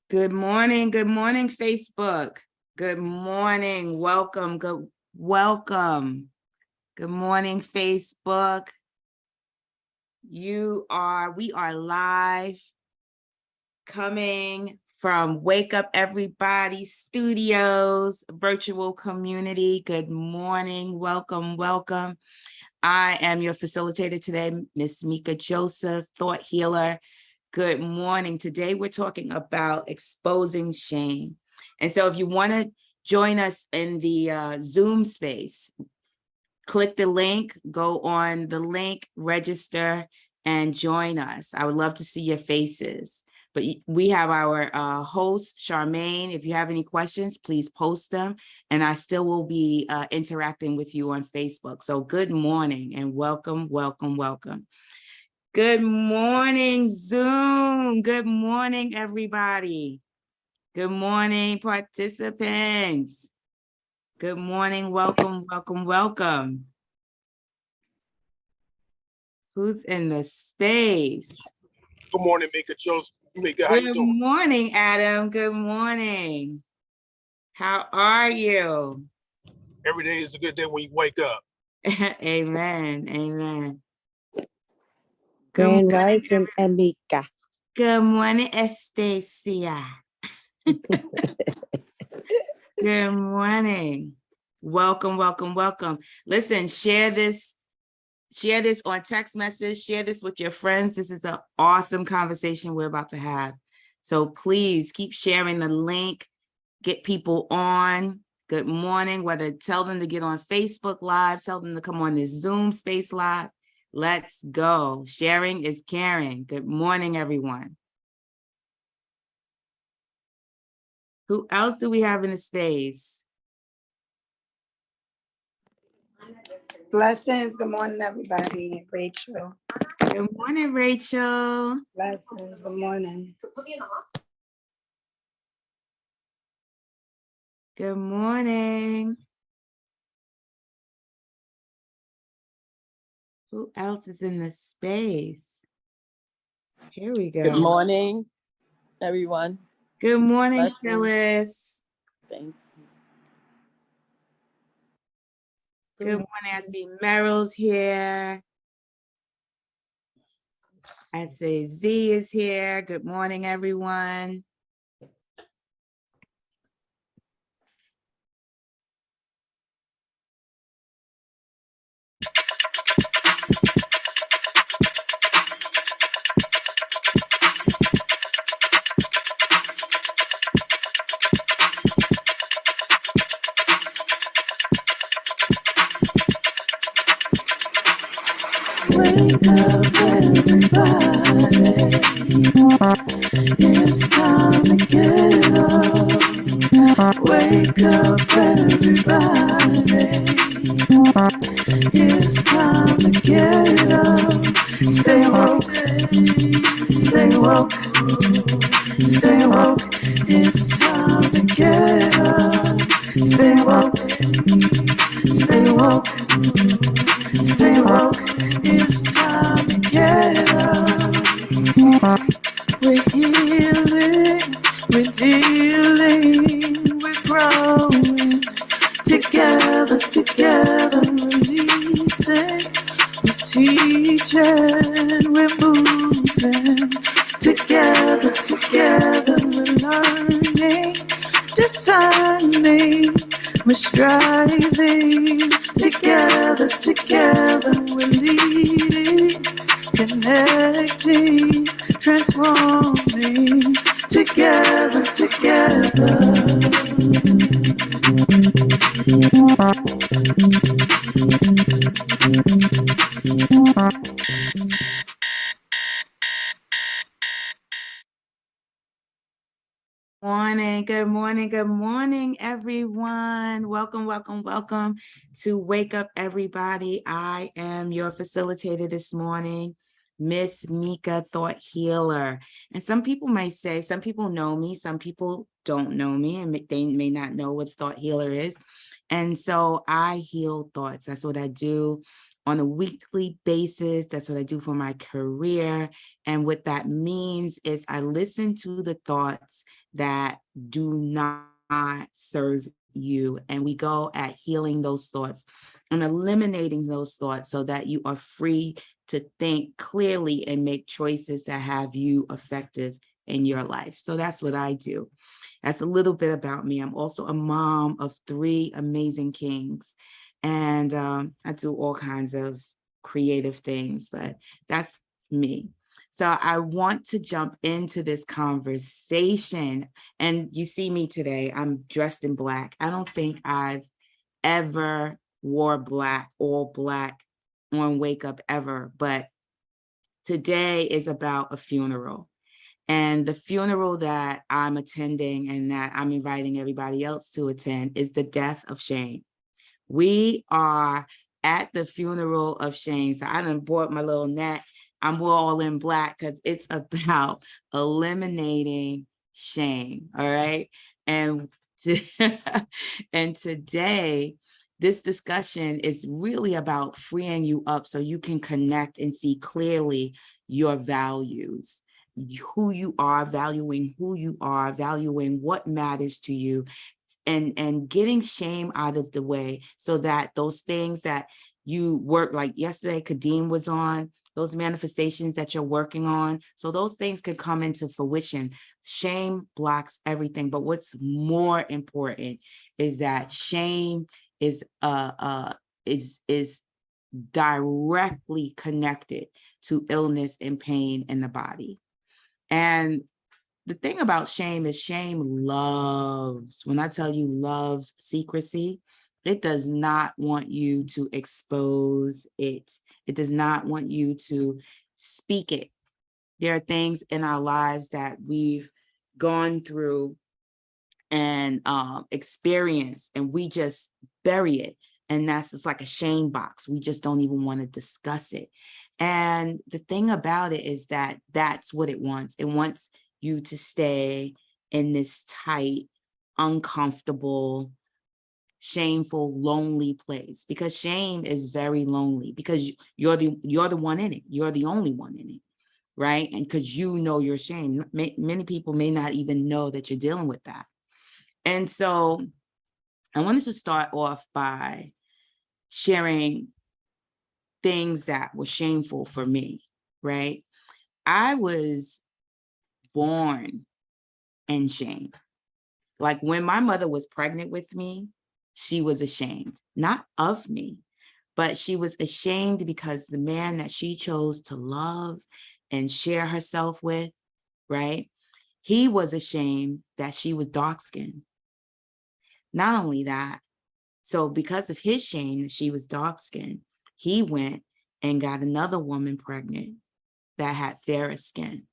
Good morning, Facebook. Good morning, welcome, welcome. Good morning, Facebook. We are live, coming from Wake Up Everybody Studios, virtual community. Good morning, welcome. I am your facilitator today, Miss Meika Joseph, thought healer. Good morning. Today we're talking about exposing shame. And so if you want to join us in the Zoom space, click the link, go on the link, register, and join us. I would love to see your faces. But we have our host, Charmaine. If you have any questions, please post them. And I still will be interacting with you on Facebook. So good morning and welcome. Good morning, Zoom. Good morning, everybody. Good morning, participants. Good morning, welcome. Who's in the space? Good morning, Meika Joseph. Meika, how you doing? Good morning, Adam. Good morning. How are you? Every day is a good day when you wake up. Amen. Grand Rising, Meika. Good morning, Estacia. Good morning. Welcome. Listen, share this on text message, share this with your friends. This is an awesome conversation we're about to have. So please keep sharing the link, get people on. Good morning, tell them to get on Facebook Live, tell them to come on this Zoom space live. Let's go. Sharing is caring. Good morning, everyone. Who else do we have in the space? Blessings. Good morning, everybody. Rachel. Good morning, Rachel. Blessings. Good morning. Good morning. Who else is in the space? Here we go. Good morning, everyone. Good morning, Blessings. Phyllis. Thank you. Good morning. I see Meryl's here. I see Z is here. Good morning, everyone. Wake up, everybody. It's time to get up. Wake up, everybody. It's time to get up. Stay woke. Stay woke. Stay woke. It's time to get up. Stay woke. Stay woke. Stay woke, it's time to get up. We're healing, we're dealing, we're growing. Together, releasing. We're teaching, we're moving. Together, we're learning, discerning. We're striving, together, we're leading, connecting, transforming, together. Good morning, everyone. Welcome to Wake Up Everybody. I am your facilitator this morning, Miss Meika, thought healer. And some people may say, some people know me, some people don't know me, and they may not know what thought healer is. And so I heal thoughts. That's what I do. on a weekly basis. That's what I do for my career. And what that means is I listen to the thoughts that do not serve you. And we go at healing those thoughts and eliminating those thoughts so that you are free to think clearly and make choices that have you effective in your life. So that's what I do. That's a little bit about me. I'm also a mom of 3 amazing kings. And I do all kinds of creative things, but that's me. So I want to jump into this conversation. And you see me today, I'm dressed in black. I don't think I've ever wore black, all black on Wake Up ever, but today is about a funeral. And the funeral that I'm attending and that I'm inviting everybody else to attend is the death of shame. We are at the funeral of shame. So I done bought my little net. I'm all in black because it's about eliminating shame. All right. And, and today, this discussion is really about freeing you up so you can connect and see clearly your values, who you are, valuing who you are, valuing what matters to you, and getting shame out of the way so that those things that you work, like yesterday, Kadeem was on, those manifestations that you're working on, so those things can come into fruition. Shame blocks everything, but what's more important is that shame is directly connected to illness and pain in the body. And the thing about shame is shame loves, when I tell you loves secrecy, it does not want you to expose it. It does not want you to speak it. There are things in our lives that we've gone through and experienced, and we just bury it. And that's just like a shame box. We just don't even want to discuss it. And the thing about it is that that's what it wants. It wants you to stay in this tight, uncomfortable, shameful, lonely place, because shame is very lonely, because you're the one in it. You're the only one in it, right? And because you know your shame. Many people may not even know that you're dealing with that. And so I wanted to start off by sharing things that were shameful for me, right? I was born in shame. Like when my mother was pregnant with me, she was ashamed, not of me, but she was ashamed because the man that she chose to love and share herself with, right? He was ashamed that she was dark-skinned. Not only that, so because of his shame that she was dark-skinned, he went and got another woman pregnant that had fairer skin.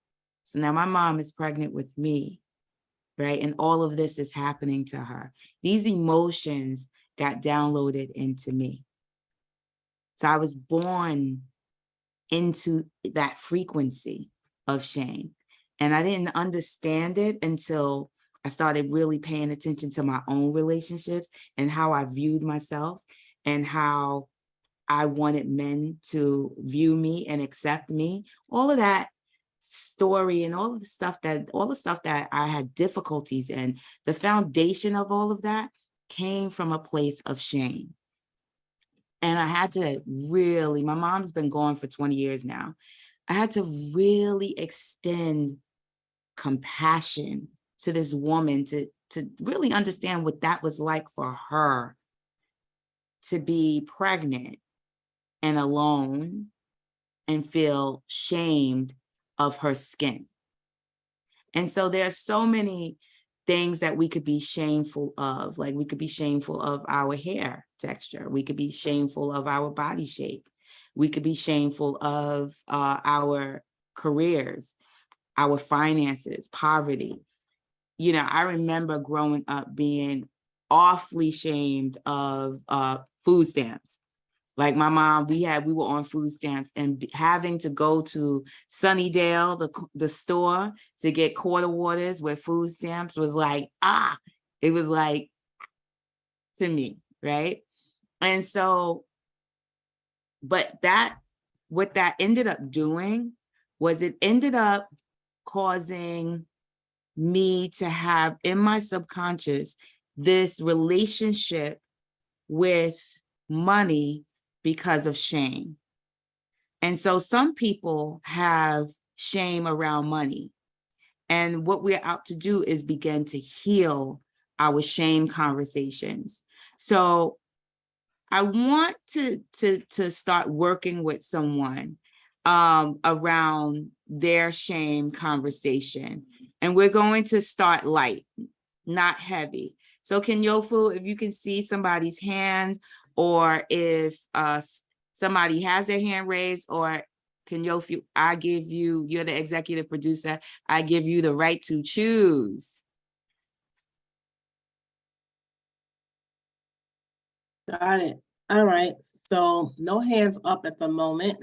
So now my mom is pregnant with me, right? And all of this is happening to her. These emotions got downloaded into me. So I was born into that frequency of shame. And I didn't understand it until I started really paying attention to my own relationships and how I viewed myself and how I wanted men to view me and accept me. All of that story and all the stuff that I had difficulties in, the foundation of all of that came from a place of shame. And I had to really, my mom's been gone for 20 years now. I had to really extend compassion to this woman to really understand what that was like for her to be pregnant and alone and feel shamed of her skin. And so there are so many things that we could be shameful of. Like we could be shameful of our hair texture. We could be shameful of our body shape. We could be shameful of our careers, our finances, poverty. You know, I remember growing up being awfully shamed of food stamps. Like my mom, we were on food stamps, and having to go to Sunnydale, the store, to get quarter waters with food stamps was like, it was like to me, right? And so But what that ended up doing was it ended up causing me to have in my subconscious this relationship with money because of shame. And so some people have shame around money. And what we're out to do is begin to heal our shame conversations. So I want to start working with someone around their shame conversation. And we're going to start light, not heavy. So can Yofu, if you can see somebody's hand, or if somebody has their hand raised, or can Yofu, you're the executive producer, I give you the right to choose. Got it. All right. So no hands up at the moment.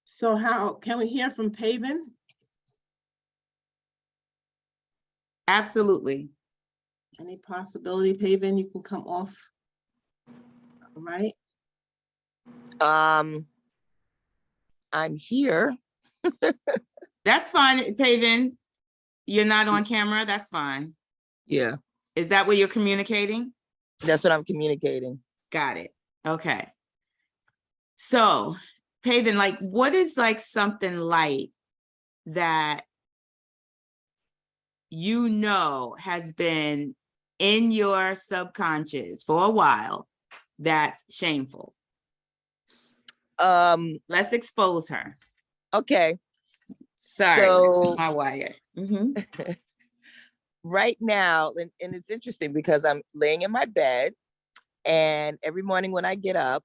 So how can we hear from Paven? Absolutely. Any possibility, Paven, you can come off? All right. I'm here. That's fine, Paven. You're not on camera. That's fine. Yeah, Is that what you're communicating? that's what I'm communicating. Got it. Okay. So, Paven, like, what is like something light that you know has been in your subconscious for a while that's shameful? Let's expose her. Okay. Sorry, So my wire. right now, and it's interesting because I'm laying in my bed, and every morning when I get up,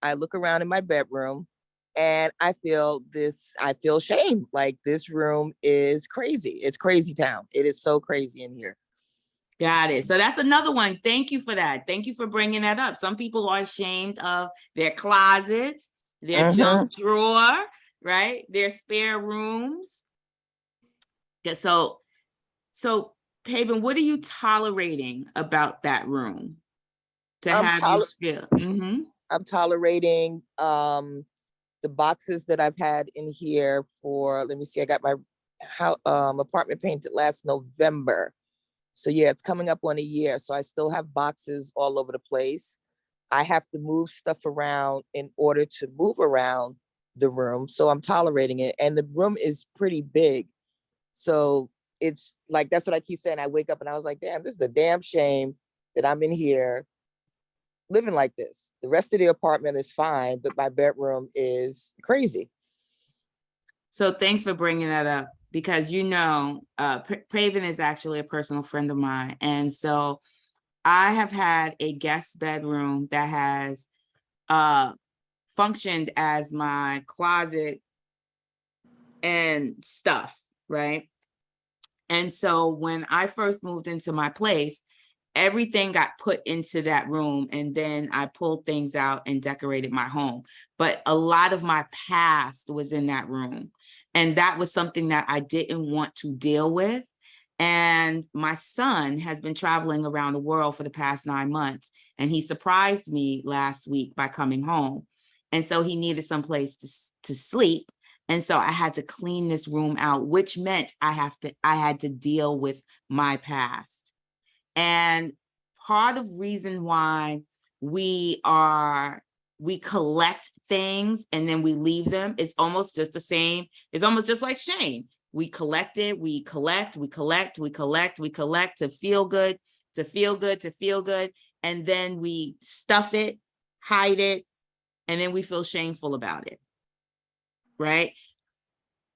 I look around in my bedroom and I feel shame. Like, this room is crazy. It's crazy town. It is so crazy in here. Got it. So that's another one. Thank you for that. Thank you for bringing that up. Some people are ashamed of their closets, their junk drawer, right? Their spare rooms. Yeah, so Paven, what are you tolerating about that room to have you feel? I'm tolerating the boxes that I've had in here for, let me see, I got my apartment painted last November. So yeah, it's coming up on a year. So I still have boxes all over the place. I have to move stuff around in order to move around the room. So I'm tolerating it. And the room is pretty big. So it's like, that's what I keep saying. I wake up and I was like, damn, this is a damn shame that I'm in here living like this. The rest of the apartment is fine, but my bedroom is crazy. So thanks for bringing that up, because Paven is actually a personal friend of mine. And so I have had a guest bedroom that has functioned as my closet and stuff, right? And so when I first moved into my place, everything got put into that room, and then I pulled things out and decorated my home. But a lot of my past was in that room. And that was something that I didn't want to deal with. And my son has been traveling around the world for the past 9 months. And he surprised me last week by coming home. And so he needed some place to sleep. And so I had to clean this room out, which meant I had to deal with my past. And part of reason why we collect things and then we leave them, it's almost just the same. It's almost just like shame. We collect it, we collect to feel good, to feel good. And then we stuff it, hide it, and then we feel shameful about it. Right?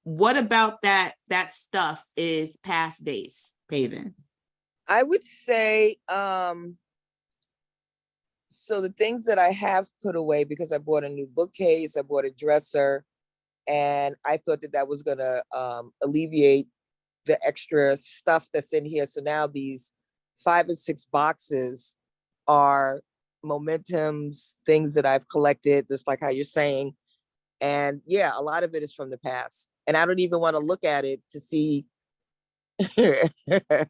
What about that stuff is past based, Paven? I would say, so the things that I have put away, because I bought a new bookcase, I bought a dresser, and I thought that was gonna alleviate the extra stuff that's in here. So now these 5 or 6 boxes are momentums, things that I've collected, just like how you're saying. And yeah, a lot of it is from the past. And I don't even want to look at it to see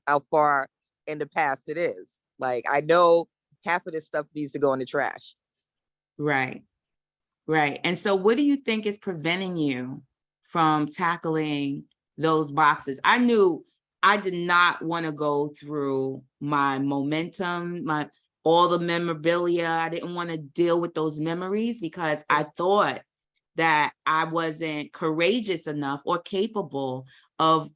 how far in the past it is. Like, I know half of this stuff needs to go in the trash. Right. Right. And so what do you think is preventing you from tackling those boxes? I knew I did not want to go through my momentum, all the memorabilia. I didn't want to deal with those memories because I thought that I wasn't courageous enough or capable of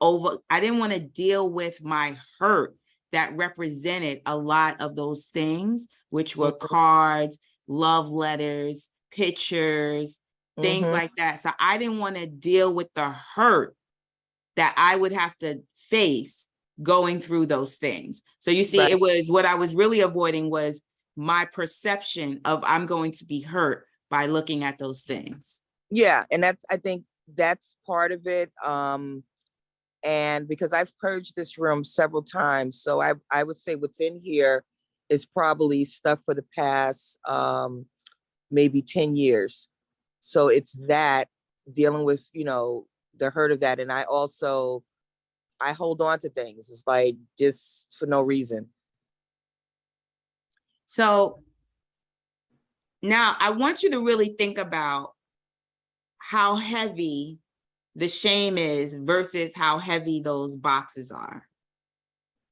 I didn't want to deal with my hurt that represented a lot of those things, which were cards, love letters, pictures, things like that. So I didn't want to deal with the hurt that I would have to face going through those things. So you see, it was what I was really avoiding was my perception of I'm going to be hurt by looking at those things. Yeah, and I think that's part of it. And because I've purged this room several times, so I would say what's in here is probably stuff for the past maybe 10 years. So it's that dealing with, the hurt of that. And I hold on to things. It's like just for no reason. So now I want you to really think about how heavy the shame is versus how heavy those boxes are.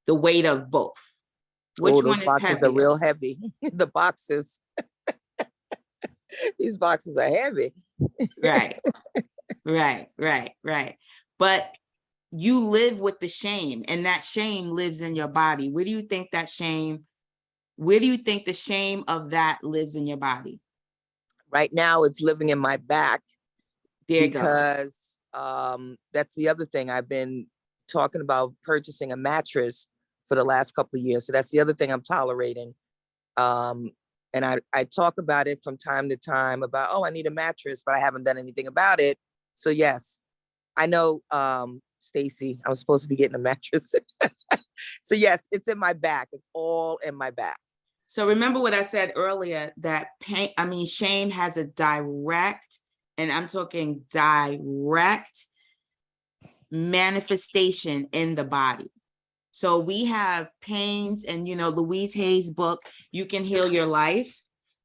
The weight of both. Which those one is boxes heavier? are real heavy. The boxes. These boxes are heavy. Right. Right. But you live with the shame, and that shame lives in your body. Where do you think the shame of that lives in your body? Right now it's living in my back. There you go. Because that's the other thing. I've been talking about purchasing a mattress for the last couple of years. So that's the other thing I'm tolerating. And I talk about it from time to time about, oh, I need a mattress, but I haven't done anything about it. So yes, I know, Stacy, I was supposed to be getting a mattress. So yes, it's in my back. It's all in my back. So remember what I said earlier, that shame has a direct, and I'm talking direct manifestation in the body. So we have pains, and Louise Hay's book, You Can Heal Your Life.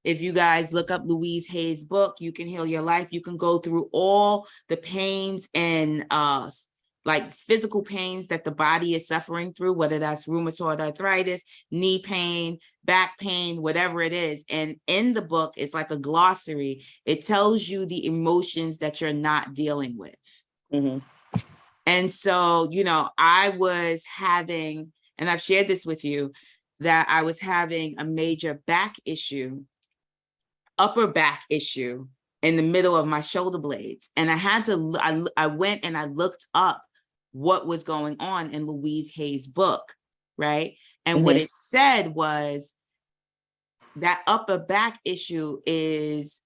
If you guys look up Louise Hay's book, You Can Heal Your Life, you can go through all the pains and like physical pains that the body is suffering through, whether that's rheumatoid arthritis, knee pain, back pain, whatever it is. And in the book, it's like a glossary. It tells you the emotions that you're not dealing with. Mm-hmm. And so, I was having, and I've shared this with you, that I was having a major upper back issue in the middle of my shoulder blades. And I went and I looked up what was going on in Louise Hay's book, right? And what it said was that upper back issue is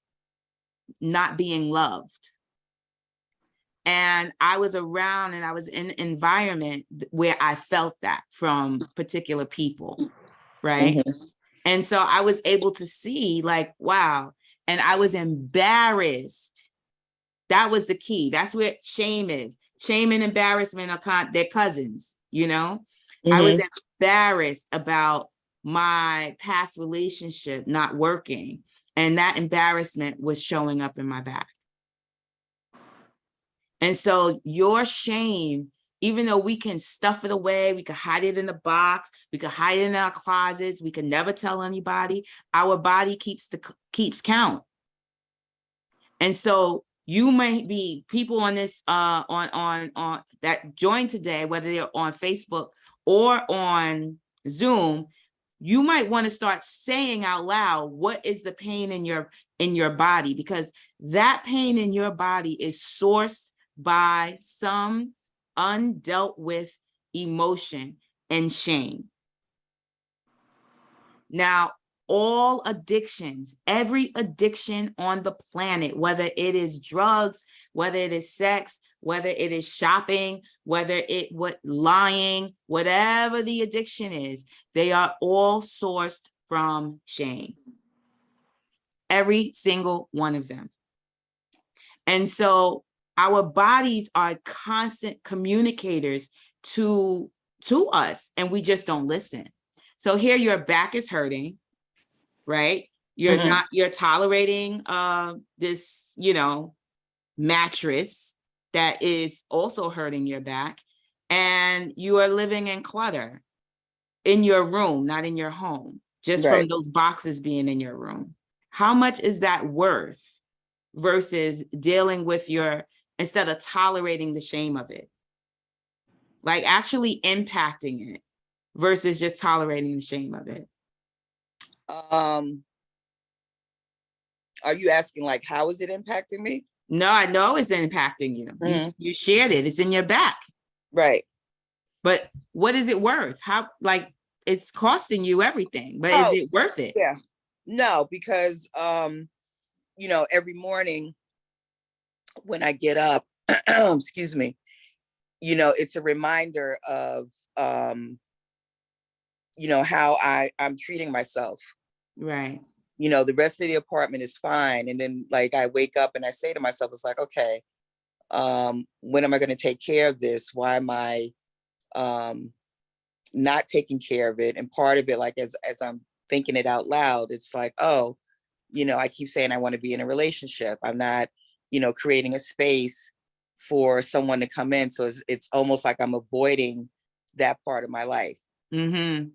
not being loved. And I was around and I was in an environment where I felt that from particular people, right? And so I was able to see like, wow. And I was embarrassed. That was the key. That's where shame is. Shame and embarrassment are they're cousins, I was embarrassed about my past relationship not working. And that embarrassment was showing up in my back. And so your shame, even though we can stuff it away, we can hide it in the box, we can hide it in our closets, we can never tell anybody, our body keeps count. And so you might be people on this on that join today, whether they're on Facebook or on Zoom, you might want to start saying out loud, what is the pain in your body? Because that pain in your body is sourced by some undealt with emotion and shame. Now, all addictions, every addiction on the planet, whether it is drugs, whether it is sex, whether it is shopping, whether lying, whatever the addiction is, they are all sourced from shame. Every single one of them. And so our bodies are constant communicators to us, and we just don't listen. So here your back is hurting. right? You're Mhm. not, you're tolerating this, you know, mattress that is also hurting your back, and you are living in clutter in your room, not in your home, just Right. from those boxes being in your room. How much is that worth versus dealing with your, instead of tolerating the shame of it, like actually impacting it versus just tolerating the shame of it? Um, are you asking like how is it impacting me? No, I know it's impacting you. Mhm. You shared it. It's in your back. Right. But what is it worth? How, like, it's costing you everything, but is Oh, it worth it? yeah. No, because you know, every morning when I get up, excuse me, you know, it's a reminder of you know, how I'm treating myself. Right. You know, the rest of the apartment is fine. And then like I wake up and I say to myself, it's like, okay, when am I going to take care of this? Why am I not taking care of it? And part of it, like as I'm thinking it out loud, it's like, oh, you know, I keep saying I want to be in a relationship. I'm not, you know, creating a space for someone to come in. So it's almost like I'm avoiding that part of my life. Mm-hmm.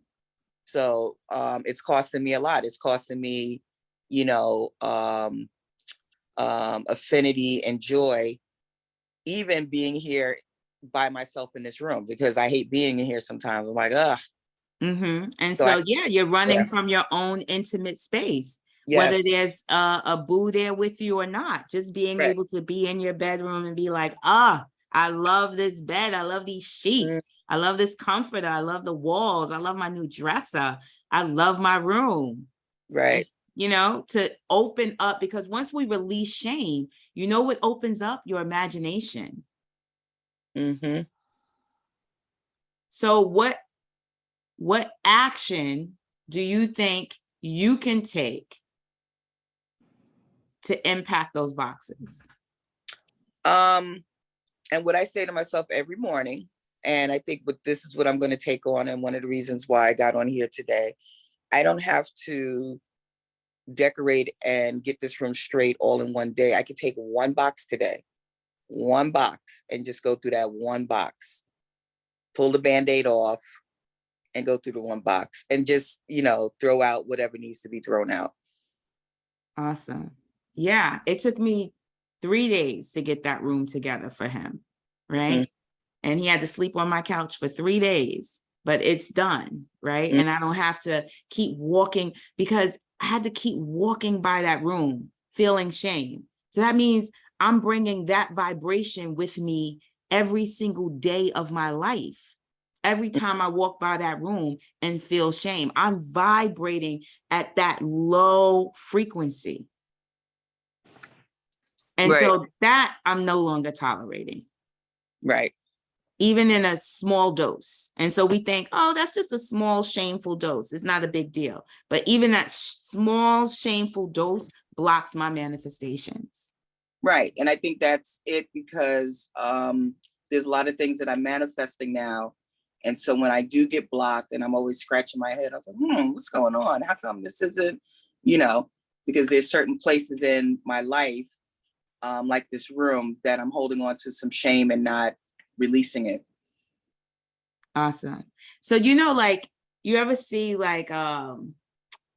So it's costing me a lot. It's costing me, you know, affinity and joy, even being here by myself in this room, because I hate being in here sometimes. I'm like, ugh. Mm-hmm. And So I, so, yeah, you're running yeah. from your own intimate space, whether Yes. there's a boo there with you or not, just being Right. able to be in your bedroom and be like, ah, I love this bed. I love these sheets. Mm, I love this comforter. I love the walls. I love my new dresser. I love my room. right. And, you know, to open up, because once we release shame, you know what opens up? Your imagination. Mm-hmm. So what action do you think you can take to impact those boxes? And what I say to myself every morning, and I think this is what I'm going to take on, and one of the reasons why I got on here today, I don't have to decorate and get this room straight all in one day. I could take one box today, one box, and just go through that one box, pull the Band-Aid off and go through the one box and just, you know, throw out whatever needs to be thrown out. Awesome. Yeah, it took me 3 days to get that room together for him, right? And he had to sleep on my couch for 3 days, but it's done, right? Mm, And I don't have to keep walking, because I had to keep walking by that room feeling shame. So that means I'm bringing that vibration with me every single day of my life. Every time I walk by that room and feel shame, I'm vibrating at that low frequency. And right, so that I'm no longer tolerating, right, even in a small dose. And so we think, oh, that's just a small shameful dose. It's not a big deal. But even that small shameful dose blocks my manifestations. right. And I think that's it, because there's a lot of things that I'm manifesting now. And so when I do get blocked, and I'm always scratching my head, I was like, what's going on? How come this isn't, you know, because there's certain places in my life, like this room, that I'm holding on to some shame and not releasing it. Awesome. So, you know, like, you ever see like the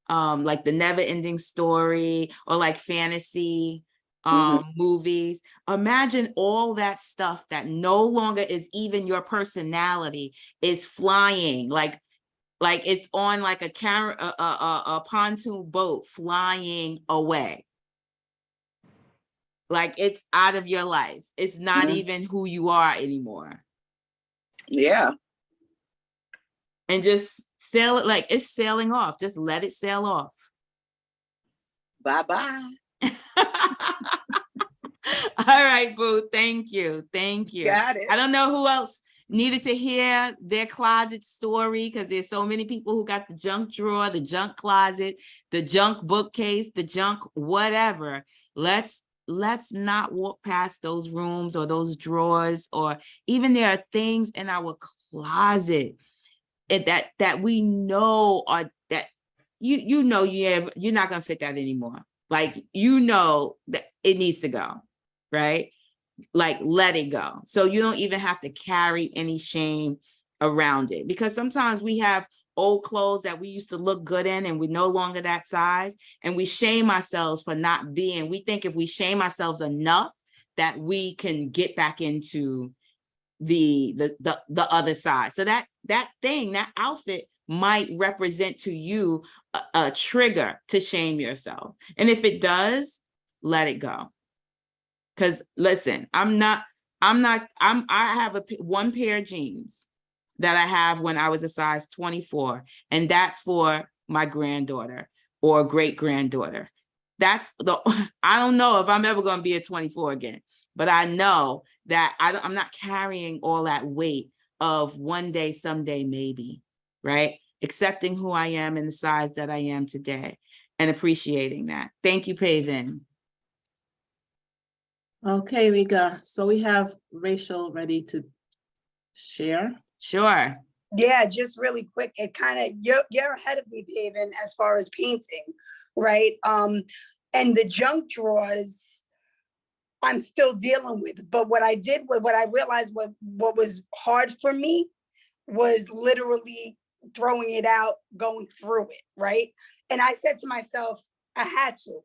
Never Ending Story, or like fantasy movies? Imagine all that stuff that no longer is even your personality is flying, like it's on like a pontoon boat flying away. Like it's out of your life. It's not even who you are anymore. Yeah. And just sail it, like it's sailing off. Just let it sail off. Bye-bye. All right, boo. Thank you. Thank you. Got it. I don't know who else needed to hear their closet story, because there's so many people who got the junk drawer, the junk closet, the junk bookcase, the junk whatever. Let's not walk past those rooms or those drawers, or even there are things in our closet that we know are that you know you're not gonna fit that anymore. Like, you know that it needs to go, right? Like, let it go. So you don't even have to carry any shame around it, because sometimes we have old clothes that we used to look good in and we're no longer that size, and we shame ourselves for not being. We think if we shame ourselves enough that we can get back into the other side. So that outfit might represent to you a trigger to shame yourself. And if it does, let it go. Because listen, I have one pair of jeans that I have when I was a size 24, and that's for my granddaughter or great granddaughter. I don't know if I'm ever going to be a 24 again, but I know that I'm not carrying all that weight of one day, someday, maybe, right? Accepting who I am and the size that I am today and appreciating that. Thank you, Pavin. Okay, Meika. So we have Rachel ready to share. Sure. Yeah, just really quick. It kind of, you're ahead of me, Pavin, as far as painting, right? And the junk drawers I'm still dealing with. But what I realized what was hard for me was literally throwing it out, going through it, right? And I said to myself, I had to.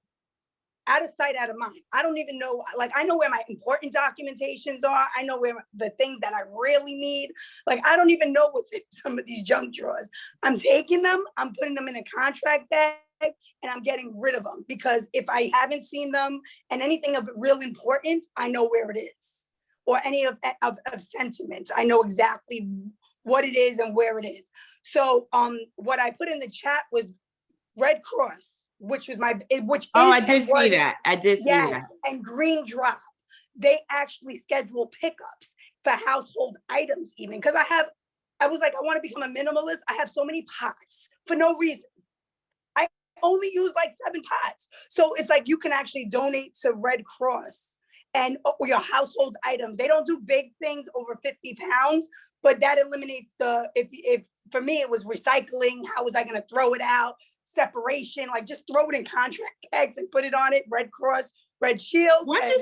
Out of sight, out of mind. I don't even know, like, I know where my important documentations are. I know where the things that I really need. Like, I don't even know what's in some of these junk drawers. I'm taking them, I'm putting them in a contract bag, and I'm getting rid of them, because if I haven't seen them and anything of real importance, I know where it is. Or any of sentiments, I know exactly what it is and where it is. So what I put in the chat was Red Cross, which was I did see that. I did see that. And Green Drop. They actually schedule pickups for household items, even because I was like, I want to become a minimalist. I have so many pots for no reason. I only use like 7 pots. So it's like you can actually donate to Red Cross and your household items. They don't do big things over 50 pounds, but that eliminates if for me, it was recycling. How was I going to throw it out? Separation, like just throw it in contract bags and put it on it. Red Cross, Red Shield. Once you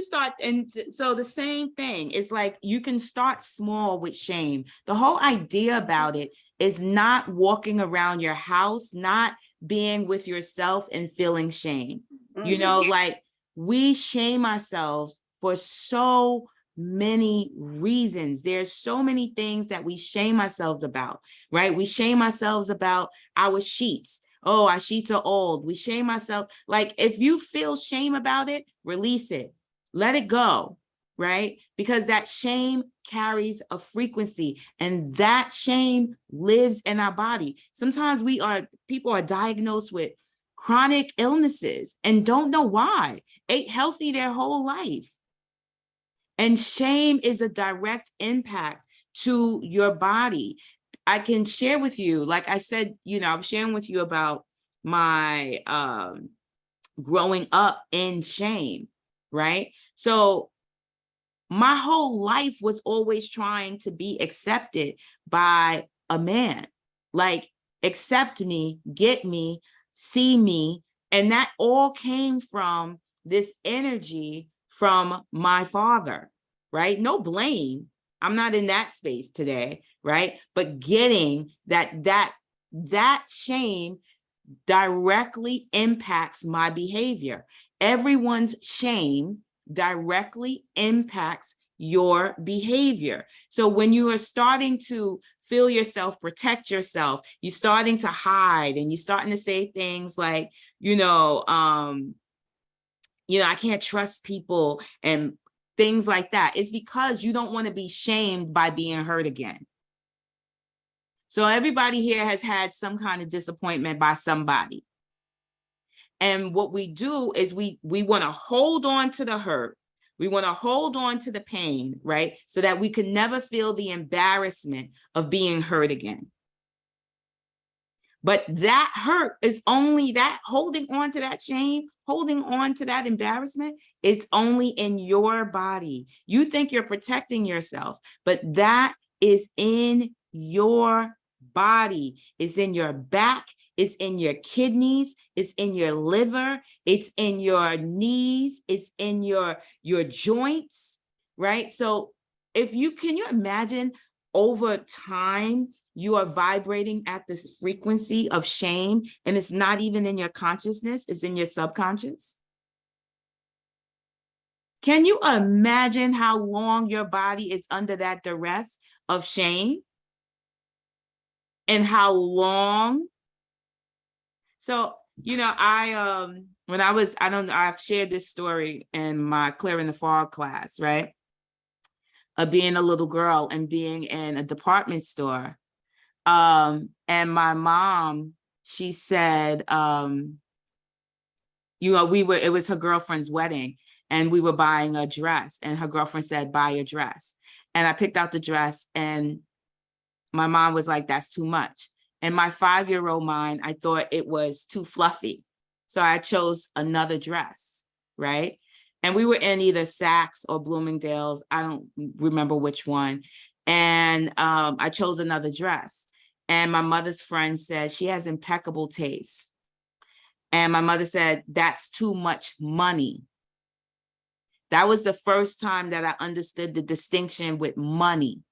start, and so the same thing, it's like you can start small with shame. The whole idea about it is not walking around your house, not being with yourself and feeling shame. You know, like, we shame ourselves for so many reasons. There's so many things that we shame ourselves about, right? We shame ourselves about our sheets. Oh, our sheets are old. We shame ourselves. Like, if you feel shame about it, release it. Let it go, right? Because that shame carries a frequency, and that shame lives in our body. Sometimes people are diagnosed with chronic illnesses and don't know why. Ate healthy their whole life. And shame is a direct impact to your body. I can share with you, like I said, I'm sharing with you about my growing up in shame, right? So my whole life was always trying to be accepted by a man. Like, accept me, get me, see me. And that all came from this energy from my father, right? No blame. I'm not in that space today, right? But getting that shame directly impacts my behavior. Everyone's shame directly impacts your behavior. So when you are starting to feel yourself, protect yourself, you're starting to hide, and you're starting to say things like, I can't trust people and things like that. It's because you don't want to be shamed by being hurt again. So everybody here has had some kind of disappointment by somebody. And what we do is we want to hold on to the hurt. We want to hold on to the pain, right? So that we can never feel the embarrassment of being hurt again. But that hurt is only that, holding on to that shame, holding on to that embarrassment, is only in your body. You think you're protecting yourself, but that is in your body. It's in your back. It's in your kidneys. It's in your liver. It's in your knees. It's in your joints, right? So can you imagine over time, you are vibrating at this frequency of shame, and it's not even in your consciousness, it's in your subconscious? Can you imagine how long your body is under that duress of shame? And how long? So, when I've shared this story in my Clearing the Fog class, right? Of being a little girl and being in a department store. And my mom, she said, it was her girlfriend's wedding and we were buying a dress and her girlfriend said, buy a dress. And I picked out the dress and my mom was like, that's too much. In my 5-year-old mind, I thought it was too fluffy. So I chose another dress, right? And we were in either Saks or Bloomingdale's. I don't remember which one. And I chose another dress. And my mother's friend said, she has impeccable taste. And my mother said, that's too much money. That was the first time that I understood the distinction with money,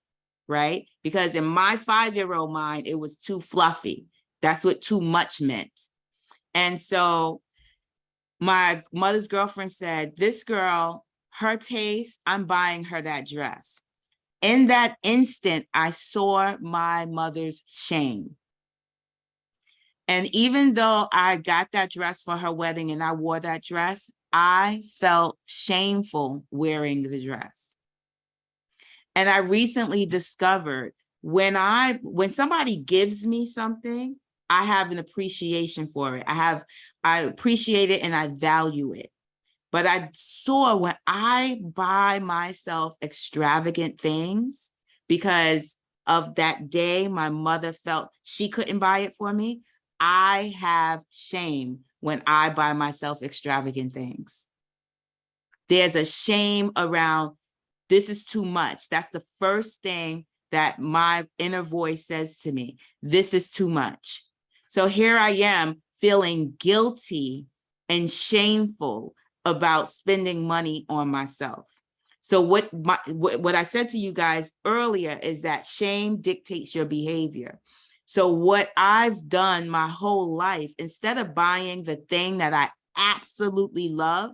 right? Because in my 5-year-old mind, it was too fluffy. That's what too much meant. And so my mother's girlfriend said, this girl, her taste, I'm buying her that dress. In that instant, I saw my mother's shame. And even though I got that dress for her wedding and I wore that dress, I felt shameful wearing the dress. And I recently discovered when somebody gives me something, I have an appreciation for it. I appreciate it and I value it. But I saw when I buy myself extravagant things because of that day, my mother felt she couldn't buy it for me. I have shame when I buy myself extravagant things. There's a shame around, this is too much. That's the first thing that my inner voice says to me. This is too much. So here I am feeling guilty and shameful about spending money on myself. So what I said to you guys earlier is that shame dictates your behavior. So what I've done my whole life, instead of buying the thing that I absolutely love,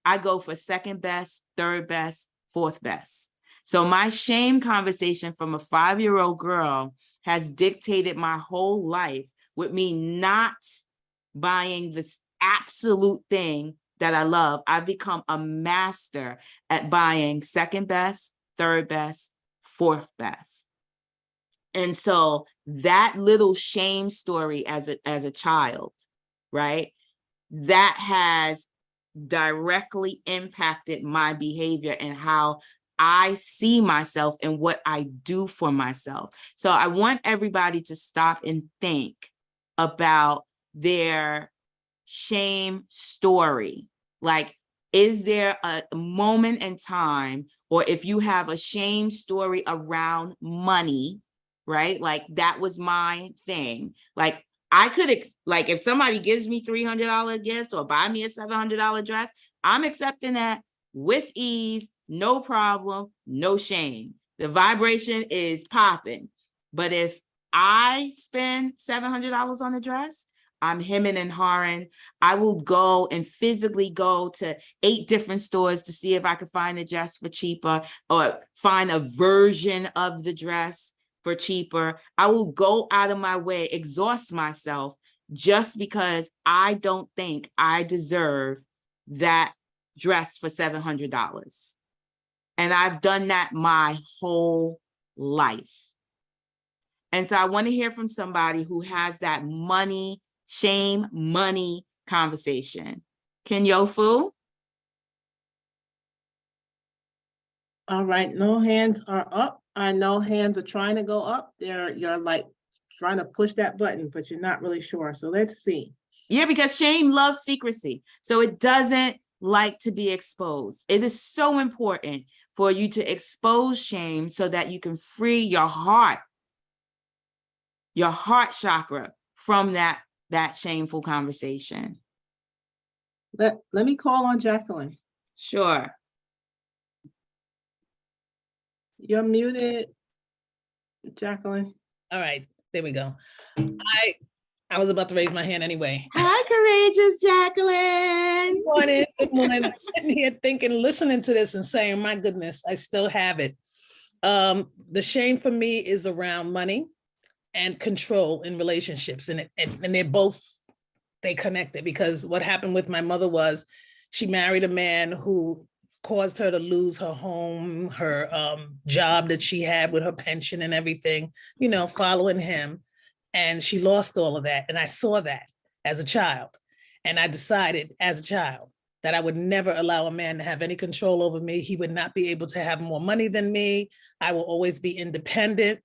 I go for second best, third best, fourth best. So my shame conversation from a 5-year-old girl has dictated my whole life with me not buying this absolute thing that I love. I've become a master at buying second best, third best, fourth best. And so that little shame story as a child, right? That has directly impacted my behavior and how I see myself and what I do for myself. So I want everybody to stop and think about their shame story. Like, is there a moment in time, or if you have a shame story around money, right? Like that was my thing. Like I could, like if somebody gives me $300 gift or buy me a $700 dress, I'm accepting that with ease, no problem, no shame. The vibration is popping. But if I spend $700 on a dress, I'm hemming and hawing. I will go and physically go to 8 different stores to see if I could find a dress for cheaper or find a version of the dress for cheaper. I will go out of my way, exhaust myself just because I don't think I deserve that dress for $700. And I've done that my whole life. And so I want to hear from somebody who has that shame money conversation. Ken Yofu? All right, no hands are up. I know hands are trying to go up. You're like trying to push that button, but you're not really sure. So let's see. Yeah, because shame loves secrecy. So it doesn't like to be exposed. It is so important for you to expose shame so that you can free your heart your heart chakra from that shameful conversation? Let me call on Jacqueline. Sure. You're muted, Jacqueline. All right, there we go. I was about to raise my hand anyway. Hi, courageous Jacqueline. Good morning. Good morning. I'm sitting here thinking, listening to this and saying, my goodness, I still have it. The shame for me is around money and control in relationships. And they're both, they connected, because what happened with my mother was she married a man who caused her to lose her home, her job that she had with her pension and everything, you know, following him. And she lost all of that. And I saw that as a child. And I decided as a child that I would never allow a man to have any control over me. He would not be able to have more money than me. I will always be independent.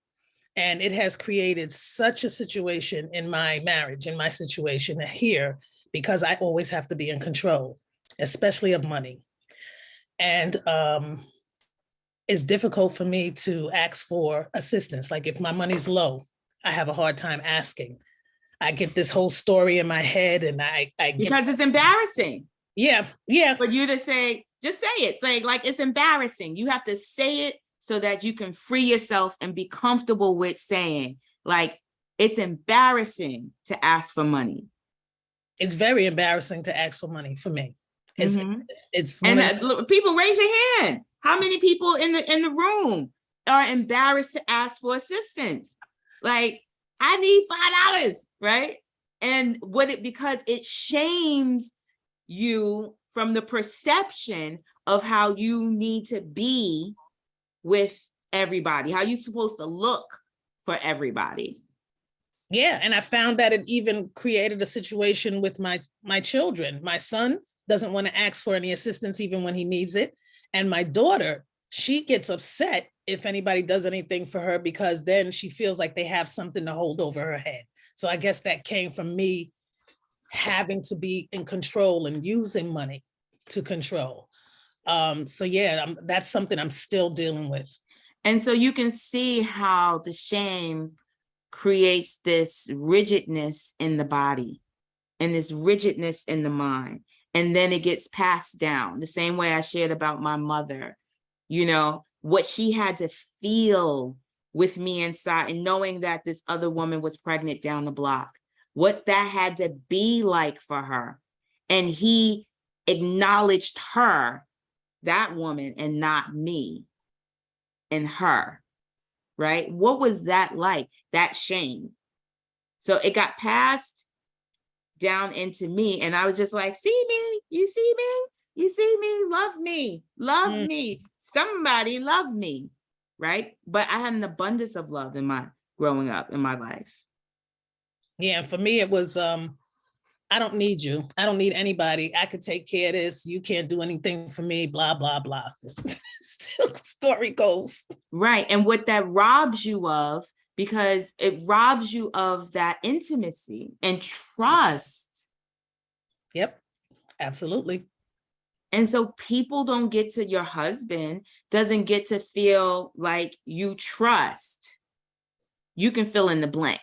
And it has created such a situation in my marriage, in my situation here, because I always have to be in control, especially of money. And it's difficult for me to ask for assistance. Like if my money's low, I have a hard time asking. I get this whole story in my head and I get, Because it's embarrassing. Yeah. For you to say, just say it. Say like, it's embarrassing. You have to say it so that you can free yourself and be comfortable with saying, like, it's embarrassing to ask for money. It's very embarrassing to ask for money for me. It's and people raise your hand. How many people in the room are embarrassed to ask for assistance? Like, I need $5, right? And because it shames you from the perception of how you need to be with everybody, how you're supposed to look for everybody. Yeah, and I found that it even created a situation with my children. My son doesn't want to ask for any assistance even when he needs it. And my daughter, she gets upset if anybody does anything for her, because then she feels like they have something to hold over her head. So I guess that came from me having to be in control and using money to control. So yeah, that's something I'm still dealing with. And so you can see how the shame creates this rigidness in the body and this rigidness in the mind. And then it gets passed down the same way I shared about my mother, you know, what she had to feel with me inside and knowing that this other woman was pregnant down the block, what that had to be like for her. And he acknowledged her, that woman, and not me and her, right? What was that like, that shame? So it got passed down into me, and I was just like, see me, you see me, you see me, love me, somebody love me, right? But I had an abundance of love in my growing up in my life. Yeah, for me it was I don't need you, I don't need anybody, I could take care of this, you can't do anything for me, blah blah blah. Still story goes. Right. And what that robs you of, because it robs you of that intimacy and trust. Yep, absolutely. And so people don't get to, your husband doesn't get to feel like you trust. You can fill in the blank.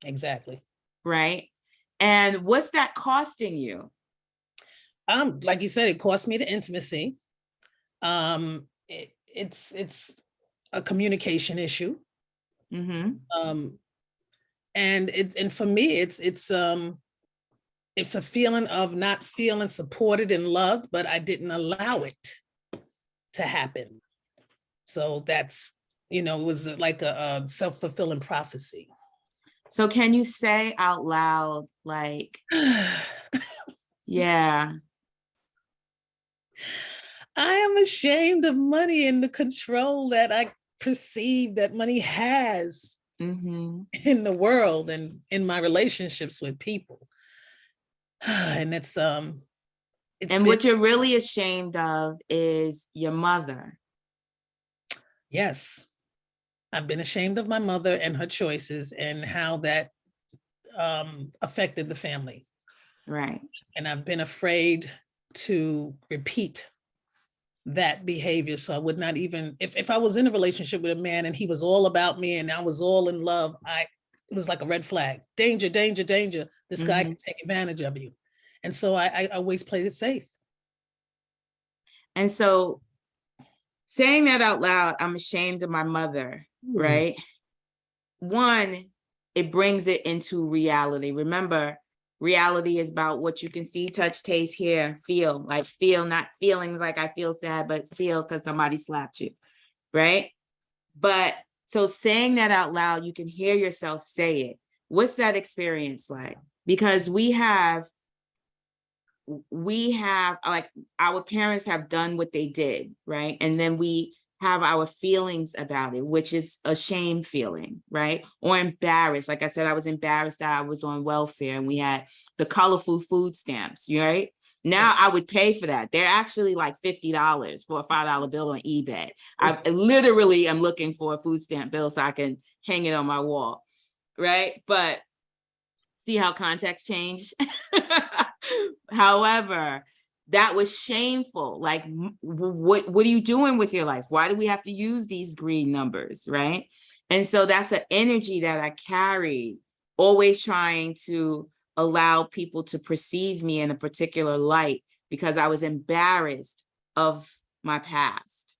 Exactly. Right. And what's that costing you? Like you said, it cost me the intimacy. It's a communication issue. Mm-hmm. And for me, it's a feeling of not feeling supported and loved, but I didn't allow it to happen. So that's, you know, it was like a self-fulfilling prophecy. So can you say out loud, like, yeah. I am ashamed of money and the control that I perceive that money has in the world and in my relationships with people. And it's and what you're really ashamed of is your mother. Yes. I've been ashamed of my mother and her choices and how that affected the family. Right. And I've been afraid to repeat that behavior. So I would not even, if I was in a relationship with a man and he was all about me and I was all in love, it was like a red flag. Danger, danger, danger. This guy Mhm. can take advantage of you. And so I always played it safe. And so saying that out loud, I'm ashamed of my mother, Ooh. right? One, it brings it into reality. Remember, reality is about what you can see, touch, taste, hear, feel. Like feel, not feelings like I feel sad, but feel because somebody slapped you, right? But so saying that out loud, you can hear yourself say it. What's that experience like? Because we have like our parents have done what they did, right? And then we have our feelings about it, which is a shame feeling, right? Or embarrassed. Like I said, I was embarrassed that I was on welfare and we had the colorful food stamps, right? Now I would pay for that. They're actually like $50 for a $5 bill on eBay. I literally am looking for a food stamp bill so I can hang it on my wall, right? But see how context changed? However, that was shameful. Like, what are you doing with your life? Why do we have to use these green numbers, right? And so that's an energy that I carried, always trying to allow people to perceive me in a particular light because I was embarrassed of my past,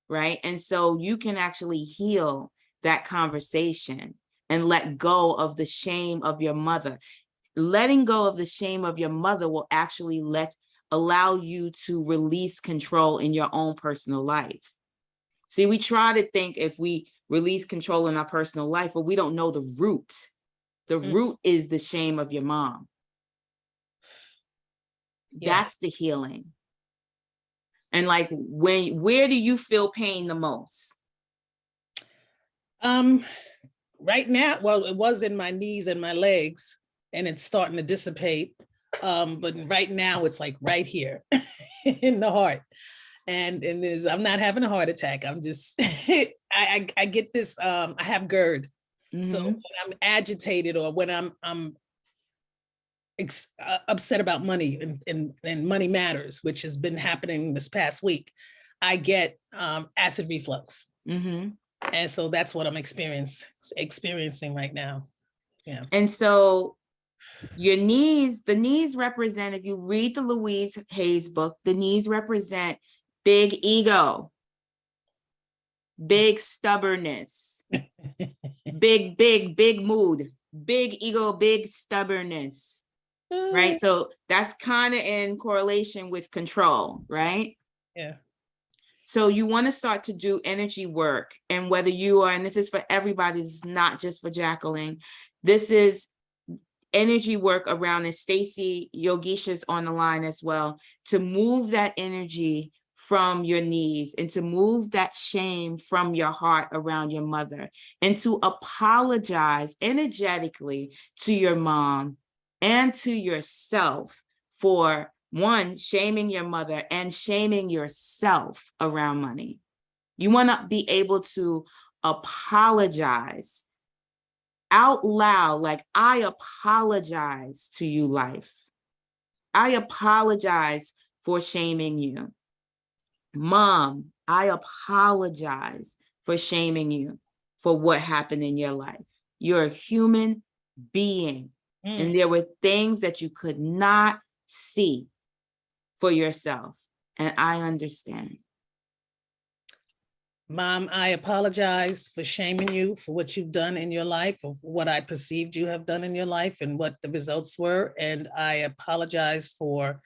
right? And so you can actually heal that conversation and let go of the shame of your mother. Letting go of the shame of your mother will actually allow you to release control in your own personal life. See, we try to think if we release control in our personal life, but we don't know the root. The root is the shame of your mom. Yeah. That's the healing. And like, where do you feel pain the most? Right now, well, it was in my knees and my legs, and it's starting to dissipate. But right now it's like right here in the heart. And I'm not having a heart attack. I'm just, I get this, I have GERD. So when I'm agitated or when I'm upset about money and money matters, which has been happening this past week, I get acid reflux. And so that's what I'm experiencing right now. Yeah. And so your knees, the knees represent, if you read the Louise Hayes book, the knees represent big ego, big stubbornness, big mood, big ego, big stubbornness, right? So that's kind of in correlation with control, right? Yeah. So you want to start to do energy work, and whether you are, and this is for everybody, this is not just for Jacqueline, this is energy work around, and Stacy Yogisha's on the line as well, to move that energy from your knees and to move that shame from your heart around your mother, and to apologize energetically to your mom and to yourself for one, shaming your mother and shaming yourself around money. You want to be able to apologize out loud, like, I apologize to you, life. I apologize for shaming you. Mom, I apologize for shaming you for what happened in your life. You're a human being, and there were things that you could not see for yourself, and I understand. Mom, I apologize for shaming you for what you've done in your life, or what I perceived you have done in your life and what the results were. And I apologize for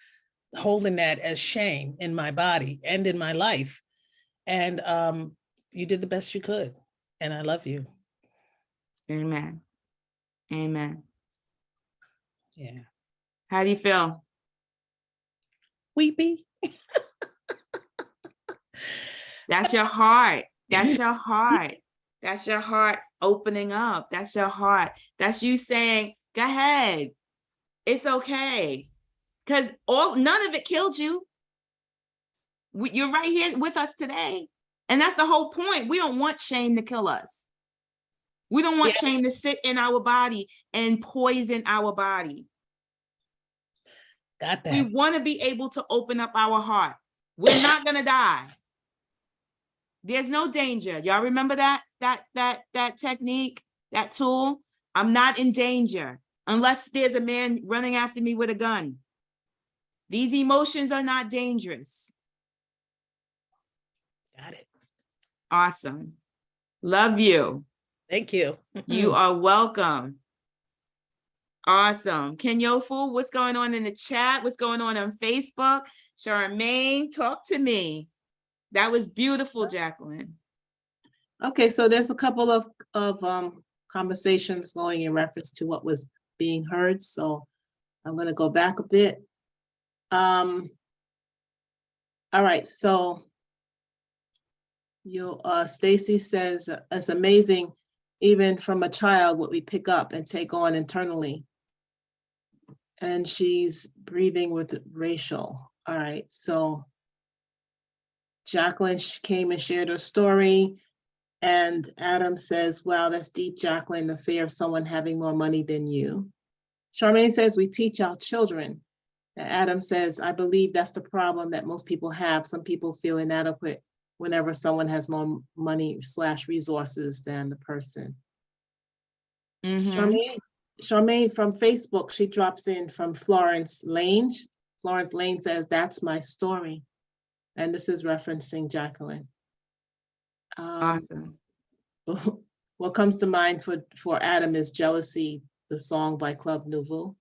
holding that as shame in my body and in my life. And you did the best you could. And I love you. Amen. Amen. Yeah. How do you feel? Weepy. That's your heart. That's your heart. That's your heart opening up. That's your heart. That's you saying, go ahead. It's okay. Because none of it killed you. You're right here with us today. And that's the whole point. We don't want shame to kill us. We don't want shame to sit in our body and poison our body. Got that. We want to be able to open up our heart. We're not going to die. There's no danger. Y'all remember that technique? that tool, I'm not in danger unless there's a man running after me with a gun. These emotions are not dangerous. Got it. Awesome. Love you. Thank you. You are welcome. Awesome. Kenyofu, what's going on in the chat? What's going on Facebook? Charmaine, talk to me. That was beautiful, Jacqueline. Okay, so there's a couple of conversations going in reference to what was being heard. So I'm going to go back a bit. All right, so Stacy says it's amazing, even from a child, what we pick up and take on internally. And she's breathing with Rachel. All right, so Jacqueline came and shared her story. And Adam says, wow, that's deep, Jacqueline, the fear of someone having more money than you. Charmaine says, we teach our children. And Adam says, I believe that's the problem that most people have. Some people feel inadequate whenever someone has more money / resources than the person. Charmaine from Facebook, she drops in from Florence Lane. Florence Lane says, that's my story. And this is referencing Jacqueline. Awesome. What comes to mind for Adam is Jealousy, the song by Club Nouveau.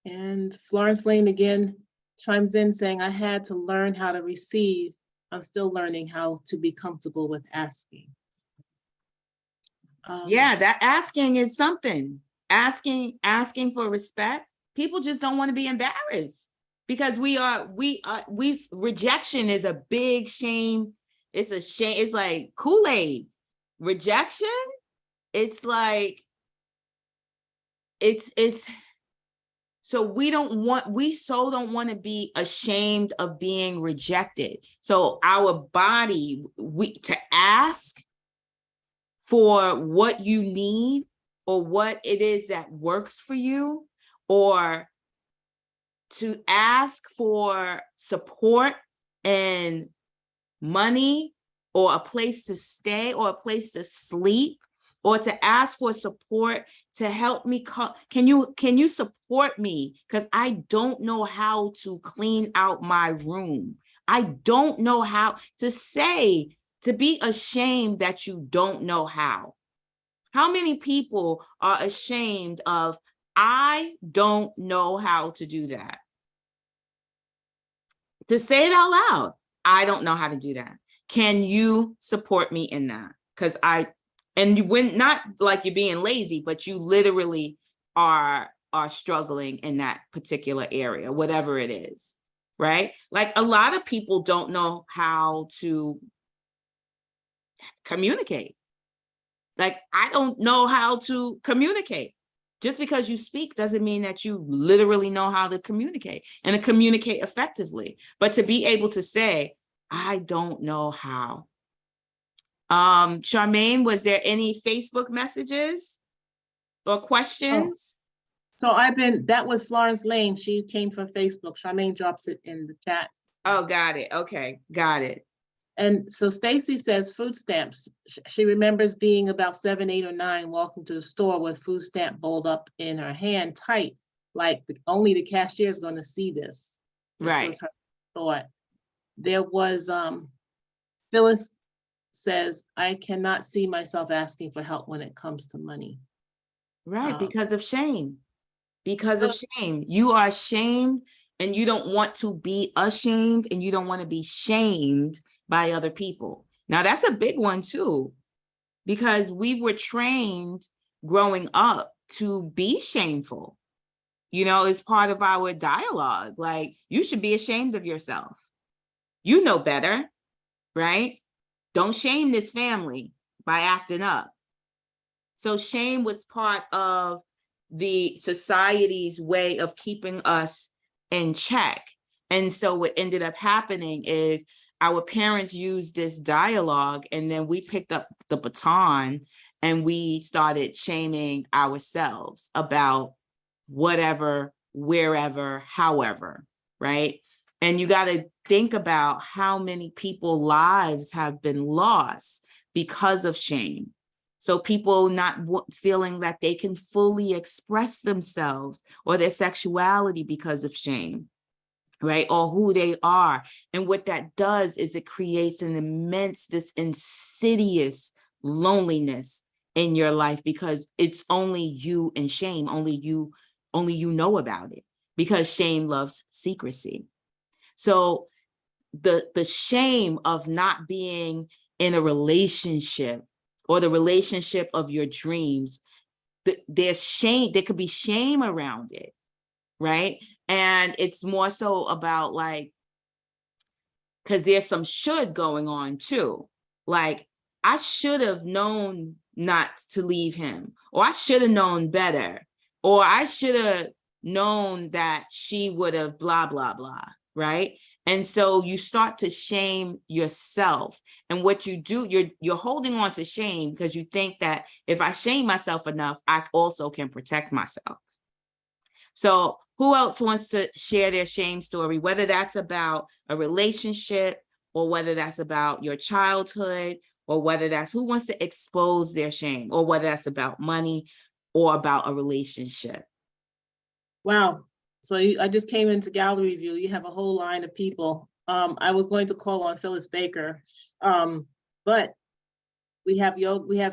And Florence Lane again chimes in saying, I had to learn how to receive. I'm still learning how to be comfortable with asking. Yeah, that asking is something. Asking for respect. People just don't want to be embarrassed because rejection is a big shame. It's a shame. It's like Kool-Aid. Rejection, it's like, so we don't want to be ashamed of being rejected. So our body, to ask for what you need or what it is that works for you, or to ask for support and money or a place to stay or a place to sleep, or to ask for support to help me. Can you support me? Because I don't know how to clean out my room. I don't know how to say, to be ashamed that you don't know how. How many people are ashamed of, I don't know how to do that? To say it out loud, I don't know how to do that. Can you support me in that? Because you wouldn't, not like you're being lazy, but you literally are struggling in that particular area, whatever it is, right? Like a lot of people don't know how to communicate. Like, I don't know how to communicate. Just because you speak doesn't mean that you literally know how to communicate and to communicate effectively. But to be able to say, I don't know how. Charmaine, was there any Facebook messages or questions? So that was Florence Lane. She came from Facebook. Charmaine drops it in the chat. Oh, got it. Okay, got it. And so Stacy says food stamps. She remembers being about 7, 8, or 9, walking to the store with food stamp balled up in her hand tight, like only the cashier is going to see this. This was her thought. There was, Phyllis says, I cannot see myself asking for help when it comes to money. Right, because of shame. Because of shame. You are ashamed and you don't want to be ashamed and you don't want to be shamed by other people. Now, that's a big one too, because we were trained growing up to be shameful. You know, it's part of our dialogue. Like, you should be ashamed of yourself. You know better, right? Don't shame this family by acting up. So shame was part of the society's way of keeping us in check. And so what ended up happening is our parents used this dialogue, and then we picked up the baton and we started shaming ourselves about whatever, wherever, however, right? And you got to think about how many people's lives have been lost because of shame. So people not feeling that they can fully express themselves or their sexuality because of shame, right? Or who they are. And what that does is it creates an immense, this insidious loneliness in your life, because it's only you and shame, only you know about it, because shame loves secrecy. So the shame of not being in a relationship or the relationship of your dreams, there's shame, there could be shame around it, right? And it's more so about like, because there's some should going on too. Like, I should have known not to leave him, or I should have known better, or I should have known that she would have blah, blah, blah, right? And so you start to shame yourself. And what you do, you're holding on to shame because you think that if I shame myself enough, I also can protect myself. So who else wants to share their shame story, whether that's about a relationship or whether that's about your childhood, or whether that's who wants to expose their shame, or whether that's about money or about a relationship? Wow. So I just came into gallery view. You have a whole line of people. I was going to call on Phyllis Baker, but we have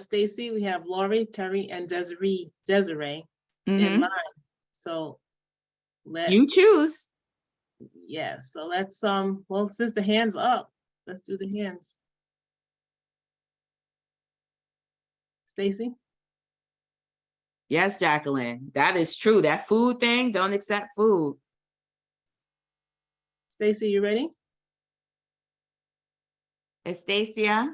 Stacy, we have Lori, Terry, and Desiree in line. So You choose. Yeah. So let's well, since the hands up, let's do the hands. Stacy. Yes, Jacqueline, that is true. That food thing, don't accept food. Stacy, you ready? Estacia?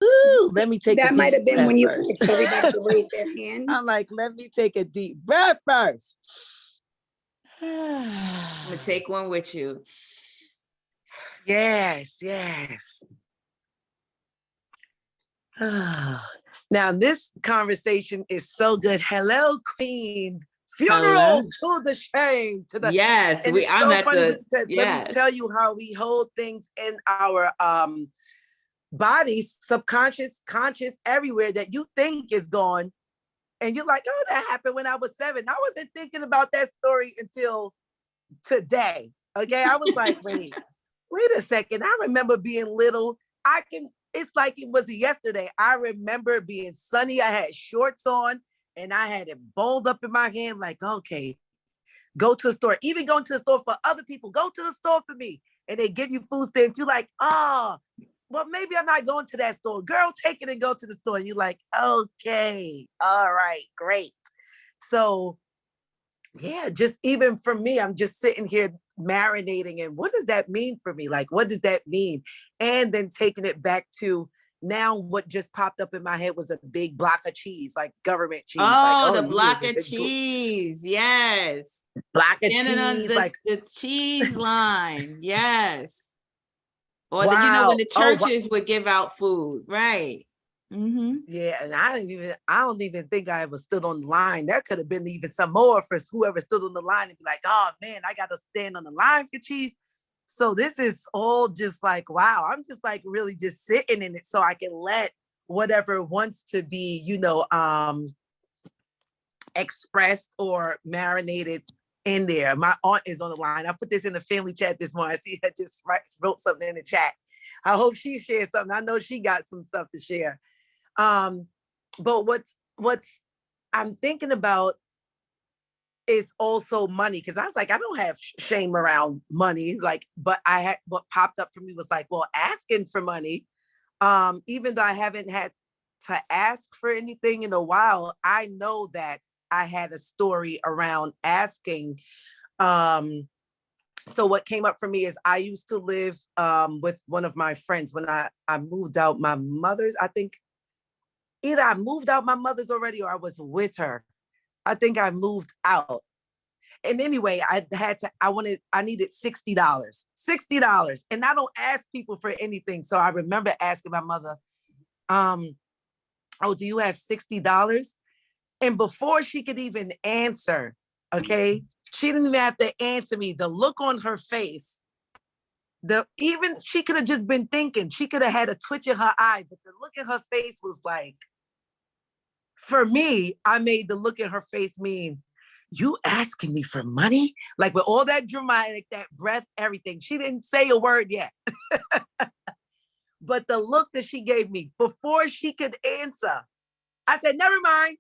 Ooh, let me take a That might deep have been breath when you first. asked everybody to raise their hands. I'm like, let me take a deep breath first. I'm gonna take one with you. Yes. Now this conversation is so good. Hello, Queen. Funeral to the shame. Yes, and it's I'm so at funny the, because let me tell you how we hold things in our bodies, subconscious, conscious, everywhere that you think is gone. And you're like, oh, that happened when I was 7. I wasn't thinking about that story until today. Okay. I was like, wait a second. I remember being little. It's like it was yesterday. I remember being sunny. I had shorts on and I had it balled up in my hand, like, okay, go to the store. Even going to the store for other people, go to the store for me. And they give you food stamps. You're like, oh, well, maybe I'm not going to that store. Girl, take it and go to the store. And you're like, okay, all right, great. So yeah, just even for me, I'm just sitting here marinating. And what does that mean for me? Like, what does that mean? And then taking it back to now, what just popped up in my head was a big block of cheese, like government cheese. Oh, like, the block of cheese. Yes. Block of Standing cheese, on like the cheese line. Yes. Or wow. when the churches would give out food, right? Yeah, and I don't even think I ever stood on the line. There could have been even some more for whoever stood on the line and be like, oh man, I got to stand on the line for cheese. So this is all just like, wow, I'm just like really just sitting in it so I can let whatever wants to be, expressed or marinated in there. My aunt is on the line. I put this in the family chat this morning. I see her just wrote something in the chat. I hope she shares something. I know she got some stuff to share. But what's I'm thinking about is also money, because I was like, I don't have shame around money, like, but what popped up for me was like, well, asking for money, even though I haven't had to ask for anything in a while, I know that I had a story around asking. So what came up for me is I used to live with one of my friends when I moved out my mother's. I think either I moved out my mother's already or I was with her. I think I moved out. And anyway, I needed $60. And I don't ask people for anything. So I remember asking my mother, oh, do you have $60? And before she could even answer, okay, she didn't even have to answer me. The look on her face even she could have just been thinking, she could have had a twitch in her eye, but the look in her face was like, for me, I made the look in her face mean, you asking me for money? Like with all that dramatic, that breath, everything. She didn't say a word yet. But the look that she gave me before she could answer, I said, never mind.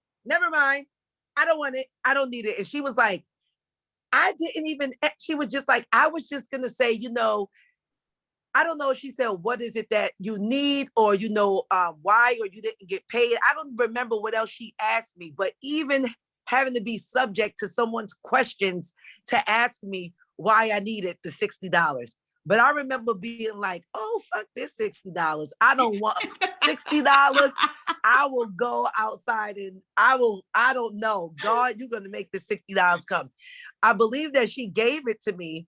I don't want it. I don't need it. And she was like, she was just like, I was just going to say, I don't know if she said, what is it that you need, or, why, or you didn't get paid. I don't remember what else she asked me, but even having to be subject to someone's questions to ask me why I needed the $60. But I remember being like, oh, fuck this $60. I don't want $60. I will go outside and I don't know. God, you're going to make the $60 come. I believe that she gave it to me.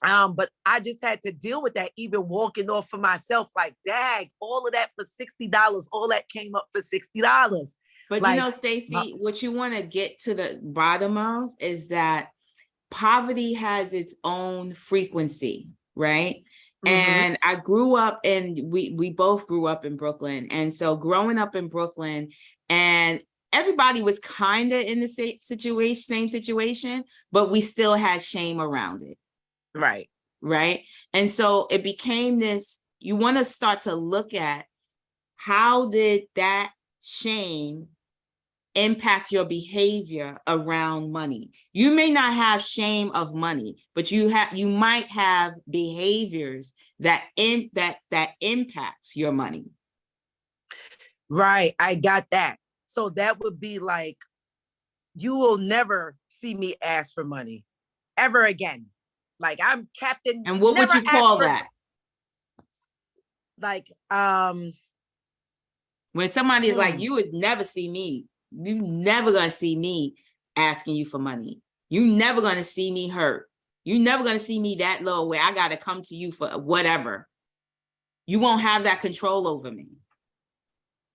But I just had to deal with that, even walking off for myself, like, dag, all of that for $60, all that came up for $60. But like, Stacey, what you want to get to the bottom of is that poverty has its own frequency, right? And I grew up, and we both grew up in Brooklyn. And so growing up in Brooklyn, and everybody was kind of in the same situation, but we still had shame around it. Right. And so it became this, you want to start to look at how did that shame impact your behavior around money. You may not have shame of money, but you might have behaviors that impacts your money. Right. I got that. So that would be like, you will never see me ask for money ever again. Like, I'm Captain. And what would you call that? Like, when somebody is like, you would never see me. You never gonna see me asking you for money. You never gonna see me hurt. You never gonna see me that low where I gotta come to you for whatever. You won't have that control over me.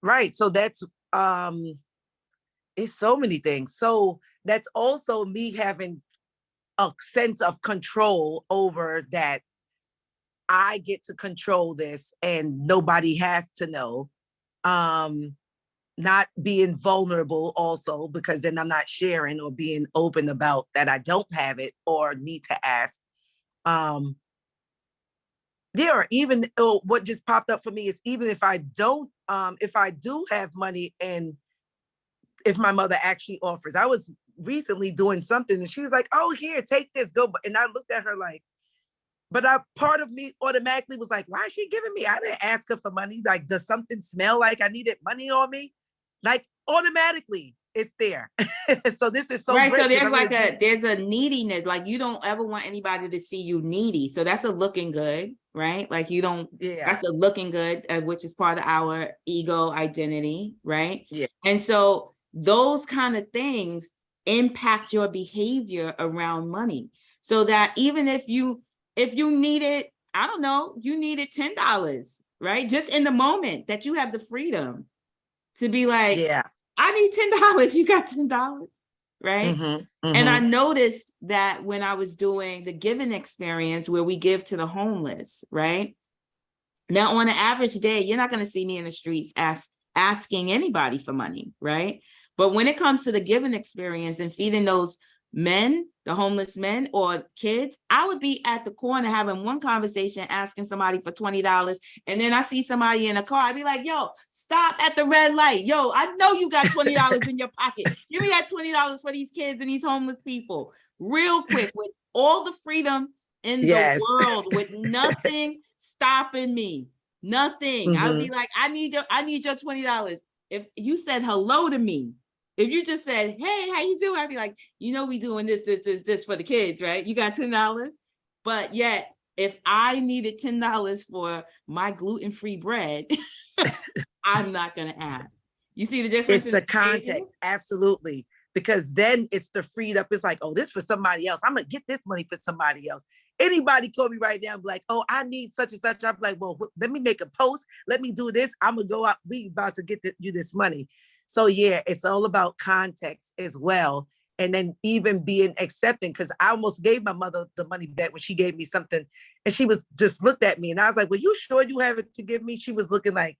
Right. So that's it's so many things. So that's also me having a sense of control over that. I get to control this and nobody has to know. Not being vulnerable also, because then I'm not sharing or being open about that I don't have it or need to ask. Or even what just popped up for me is, even if I don't, if I do have money, and if my mother actually offers, I was recently doing something and she was like, oh, here, take this, go. And I looked at her like, but part of me automatically was like, why is she giving me? I didn't ask her for money. Like, does something smell like I needed money on me? Like, automatically it's there. So this is so right. great. So there's a neediness. Like, you don't ever want anybody to see you needy. So that's a looking good, right? Like, you don't, that's a looking good, which is part of our ego identity, right? Yeah. And so those kind of things impact your behavior around money. So that even if you needed, I don't know, you needed $10, right? Just in the moment that you have the freedom to be like, I need $10, you got $10, right? And I noticed that when I was doing the giving experience where we give to the homeless, right? Now, on an average day, you're not going to see me in the streets asking anybody for money, right? But when it comes to the giving experience and feeding those men, the homeless men or kids, I would be at the corner having one conversation, asking somebody for $20. And then I see somebody in a car, I'd be like, yo, stop at the red light. Yo, I know you got $20 in your pocket. Give me that $20 for these kids and these homeless people real quick, with all the freedom in the world, with nothing stopping me, nothing. I would be like, I need your $20. If you said hello to me, if you just said, hey, how you doing? I'd be like, we doing this for the kids, right? You got $10. But yet, if I needed $10 for my gluten-free bread, I'm not going to ask. You see the difference? It's the context. Absolutely. Because then it's the freed up. It's like, oh, this for somebody else. I'm going to get this money for somebody else. Anybody call me right now and be like, oh, I need such and such. I'm like, well, let me make a post. Let me do this. I'm going to go out. We about to get you this money. So yeah, it's all about context as well. and then even being accepting, because I almost gave my mother the money back when she gave me something, and she was just looked at me and I was like, well, you sure you have it to give me? She was looking like,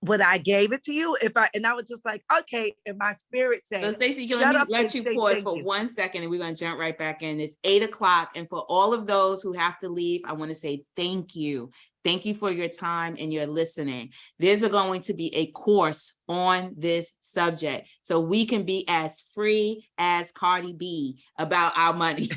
"But I gave it to you." And I was just like, okay. And my spirit So said, Stacey, shut let me up let and you say pause thank for you. 1 second and we're going to jump right back in. It's 8:00. And for all of those who have to leave, I want to say thank you. Thank you for your time and your listening. There's going to be a course on this subject so we can be as free as Cardi B about our money.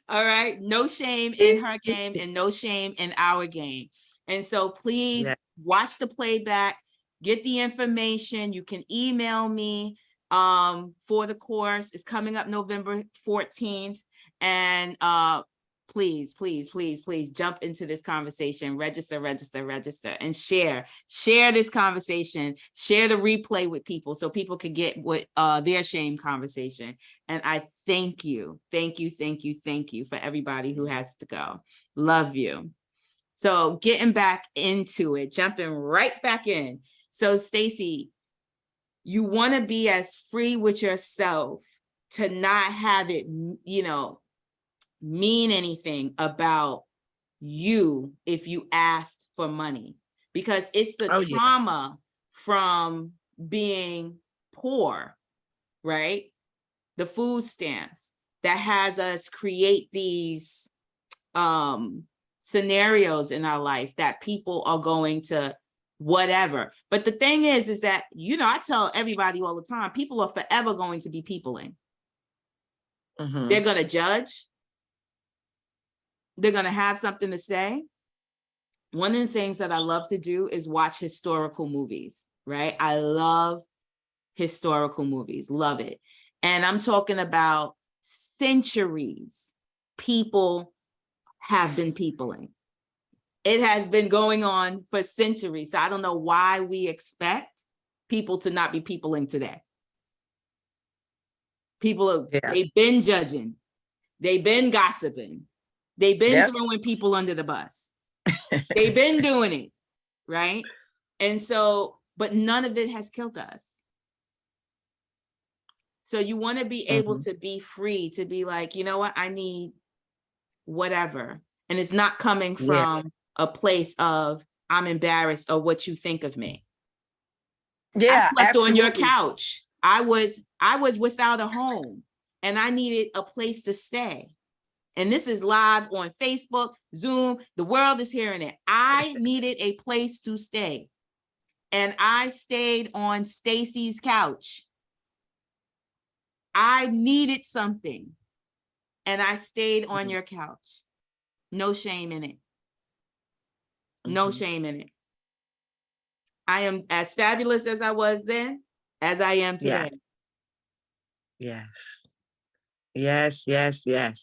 All right. No shame in her game and no shame in our game. And so please watch the playback, get the information. You can email me for the course. It's coming up November 14th. And please, please, please, please jump into this conversation, register, and share this conversation, share the replay with people so people can get what their shame conversation. And I thank you for everybody who has to go. Love you. So getting back into it, jumping right back in. So Stacey, you want to be as free with yourself to not have it, mean anything about you if you asked for money, because it's the trauma from being poor, right? The food stamps that has us create these scenarios in our life that people are going to whatever. But the thing is that, I tell everybody all the time, people are forever going to be peopling. They're going to judge. They're going to have something to say. One of the things that I love to do is watch historical movies, right? I love historical movies, love it. And I'm talking about centuries. People have been peopling. It has been going on for centuries. So I don't know why we expect people to not be peopling today. They've been judging. They've been gossiping. They've been throwing people under the bus. They've been doing it, right? And so, but none of it has killed us. So you want to be able to be free, to be like, you know what, I need whatever. And it's not coming from a place of, I'm embarrassed of what you think of me. I slept on your couch. I was without a home and I needed a place to stay. And this is live on Facebook, Zoom. The world is hearing it. I needed a place to stay. And I stayed on Stacey's couch. I needed something. And I stayed on your couch. No shame in it. No shame in it. I am as fabulous as I was then, as I am today. Yes. Yes, yes, yes.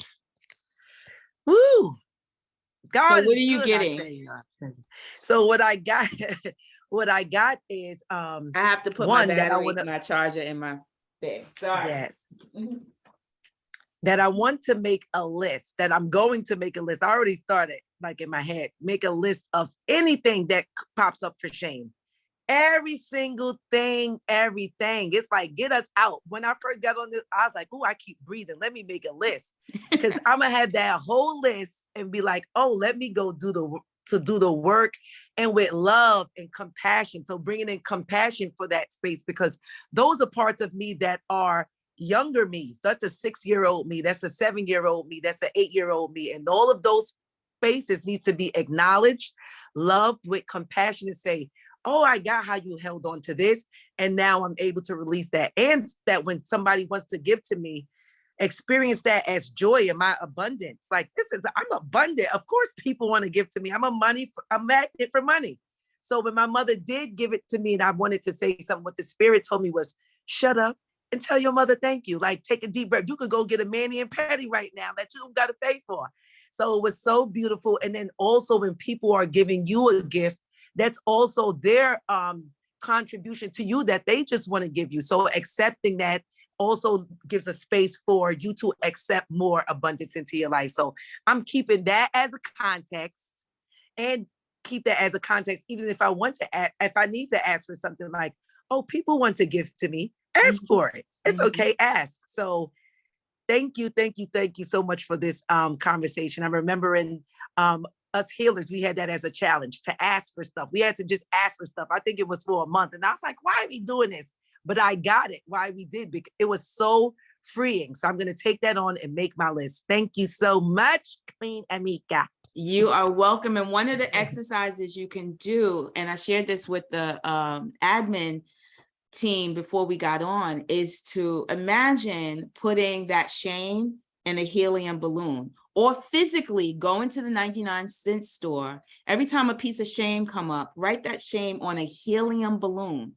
Woo! God, so what are is you good, getting? I tell you. So what I got, is I have to put one my that I battery, want to, my charger in my bag. Sorry. yes, that I want to make a list. That I'm going to make a list. I already started, like in my head, make a list of anything that pops up for shame. Every single thing, everything. It's like, get us out. When I first got on this, I was like, oh, I keep breathing. Let me make a list. Because I'm going to have that whole list and be like, oh, let me go do the work, and with love and compassion. So bringing in compassion for that space, because those are parts of me that are younger me. So that's a 6-year-old me. That's a 7-year-old me. That's an 8-year-old me. And all of those spaces need to be acknowledged, loved with compassion, and say, oh, I got how you held on to this. And now I'm able to release that. And that when somebody wants to give to me, experience that as joy in my abundance. Like, I'm abundant. Of course, people want to give to me. I'm a magnet for money. So when my mother did give it to me and I wanted to say something, what the spirit told me was, shut up and tell your mother thank you. Like, take a deep breath. You could go get a mani and pedi right now that you don't got to pay for. So it was so beautiful. And then also when people are giving you a gift, that's also their contribution to you that they just want to give you. So accepting that also gives a space for you to accept more abundance into your life. So I'm keeping that as a context, and keep that as a context, even if I want to if I need to ask for something like, oh, people want to give to me. Ask for it. It's Mhm. okay. Ask. So thank you so much for this conversation. I remember in us healers, we had that as a challenge to ask for stuff. We had to just ask for stuff. I think it was for a month. And I was like, why are we doing this? But I got it. Why we did, because it was so freeing. So I'm going to take that on and make my list. Thank you so much, Queen Meika. You are welcome. And one of the exercises you can do, and I shared this with the admin team before we got on, is to imagine putting that shame in a helium balloon, or physically go into the 99-cent store. Every time a piece of shame come up, write that shame on a helium balloon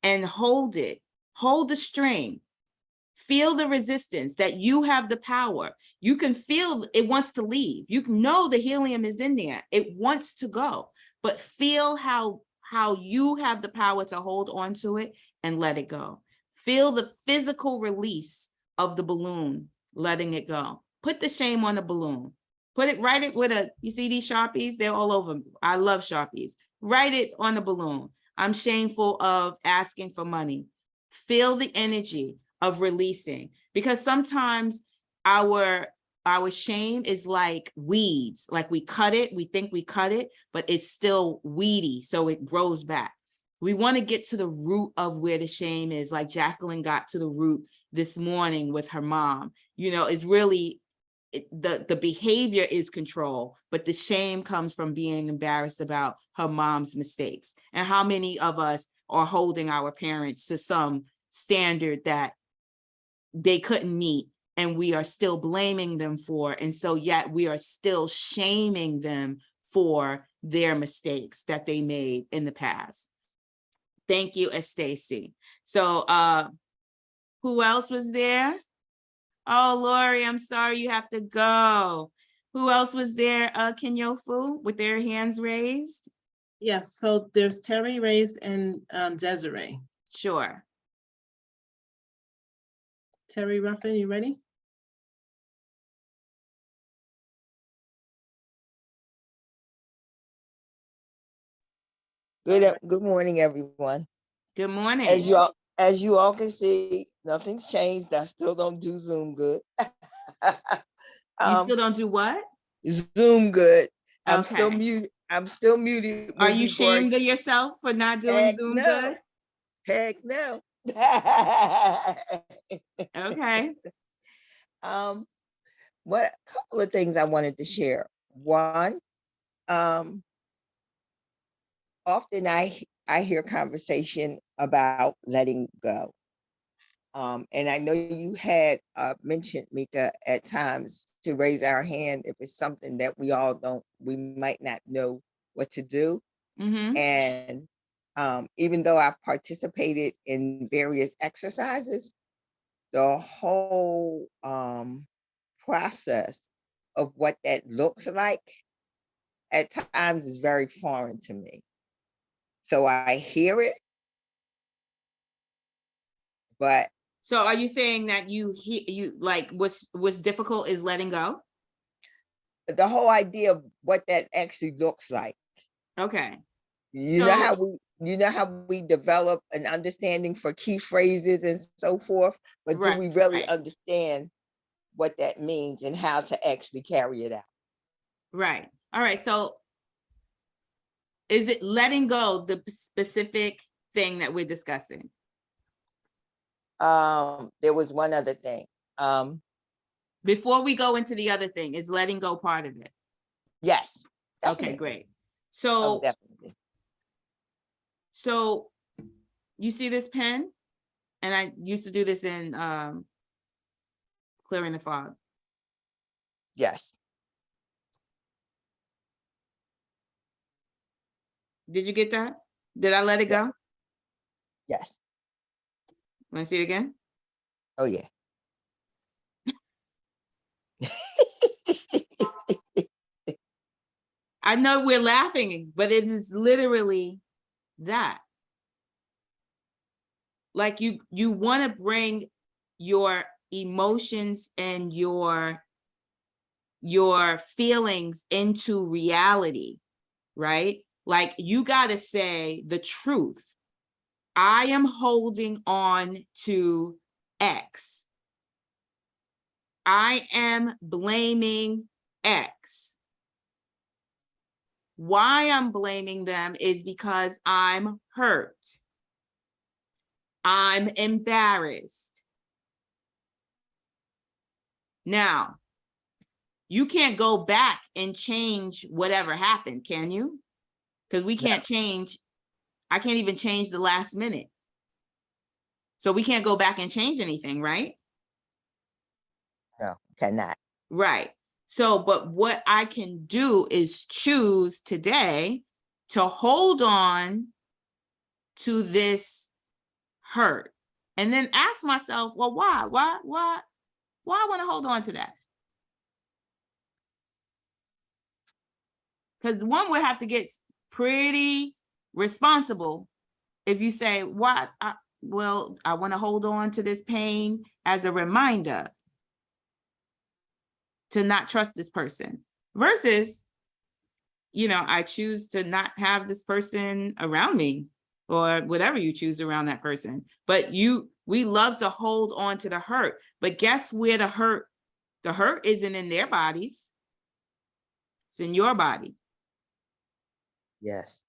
and hold it. Hold the string. Feel the resistance, that you have the power. You can feel it wants to leave. You can know the helium is in there. It wants to go, but feel how you have the power to hold on to it and let it go. Feel the physical release of the balloon, letting it go. Put the shame on the balloon. Write it with you see these Sharpies? They're all over. I love Sharpies. Write it on the balloon. I'm shameful of asking for money. Feel the energy of releasing, because sometimes our shame is like weeds, like we cut it, we think we cut it, but it's still weedy, so it grows back. We want to get to the root of where the shame is, like Jacqueline got to the root this morning with her mom. It's really the behavior is control, but the shame comes from being embarrassed about her mom's mistakes. And how many of us are holding our parents to some standard that they couldn't meet, and we are still blaming them for, and so yet we are still shaming them for their mistakes that they made in the past. Thank you, Stacy. So who else was there? Oh, Lori, I'm sorry you have to go. Who else was there? Kenyofu, with their hands raised? Yes, so there's Terry raised and Desiree. Sure. Terry Ruffin, you ready? Good morning, everyone. Good morning. As you all can see, nothing's changed. I still don't do Zoom good. You still don't do what? Zoom good. I'm Okay. still muted. I'm still muted. Are you ashamed of yourself for not doing Heck Zoom no. good? Heck no. Okay. What a couple of things I wanted to share. One, often I hear conversation about letting go. And I know you had mentioned, Meika, at times to raise our hand if it's something that we might not know what to do. Mm-hmm. And even though I participated in various exercises, the whole process of what that looks like at times is very foreign to me. So I hear it, but So are you saying that you like what's difficult is letting go? the whole idea of what that actually looks like. Okay. You know how we develop an understanding for key phrases and so forth, but do we really understand what that means and how to actually carry it out? Right. All right. So is it letting go the specific thing that we're discussing? There was one other thing. Before we go into the other thing, is letting go part of it? Yes. Definitely. Okay, great. So, definitely. So you see this pen? And I used to do this in Clearing the Fog. Yes. Did you get that? Did I let it go? Yes. Want to see it again? Oh, yeah. I know we're laughing, but it is literally that. Like you want to bring your emotions and your feelings into reality, right? Like you got to say the truth. I am holding on to X. I am blaming X. Why I'm blaming them is because I'm hurt. I'm embarrassed. Now, you can't go back and change whatever happened, can you? Because we can't change, I can't even change the last minute. So we can't go back and change anything, right? No, cannot. Right. So, but what I can do is choose today to hold on to this hurt and then ask myself, well, why I want to hold on to that? Because one would have to get pretty responsible if you say, what? Well, I want to hold on to this pain as a reminder to not trust this person versus, I choose to not have this person around me or whatever you choose around that person. But we love to hold on to the hurt, but guess where the hurt isn't in their bodies. It's in your body. Yes.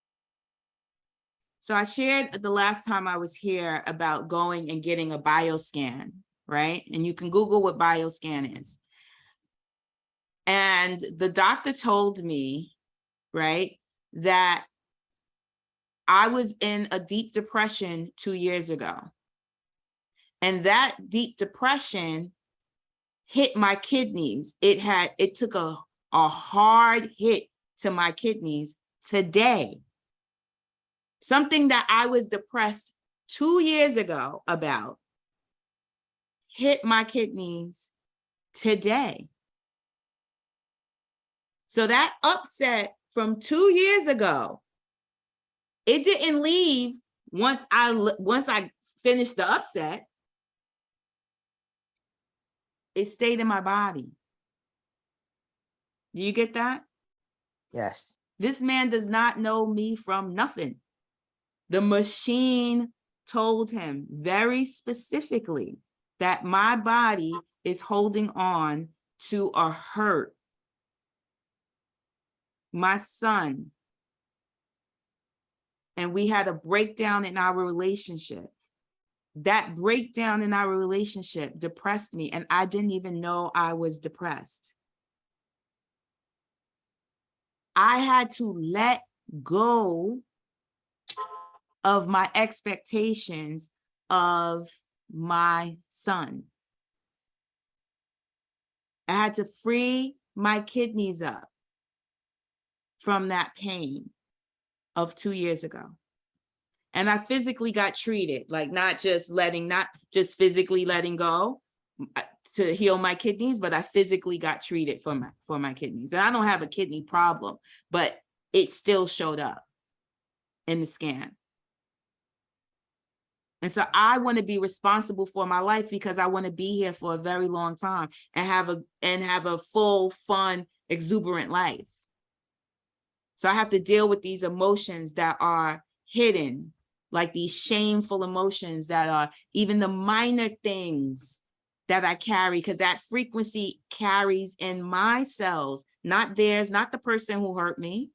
So I shared the last time I was here about going and getting a bioscan, right? And you can Google what bioscan is. And the doctor told me, right, that I was in a deep depression 2 years ago. And that deep depression hit my kidneys. It took a hard hit to my kidneys today. Something that I was depressed 2 years ago about hit my kidneys today. So that upset from 2 years ago, it didn't leave once I finished the upset. It stayed in my body. Do you get that? Yes. This man does not know me from nothing. The machine told him very specifically that my body is holding on to a hurt. My son. And we had a breakdown in our relationship. That breakdown in our relationship depressed me, and I didn't even know I was depressed. I had to let go of my expectations of my son. I had to free my kidneys up from that pain of 2 years ago. And I physically got treated, like not just physically letting go to heal my kidneys, but I physically got treated for my kidneys. And I don't have a kidney problem, but it still showed up in the scan. And so I want to be responsible for my life because I want to be here for a very long time and have a full, fun, exuberant life. So I have to deal with these emotions that are hidden, like these shameful emotions that are even the minor things that I carry, because that frequency carries in my cells, not theirs, not the person who hurt me,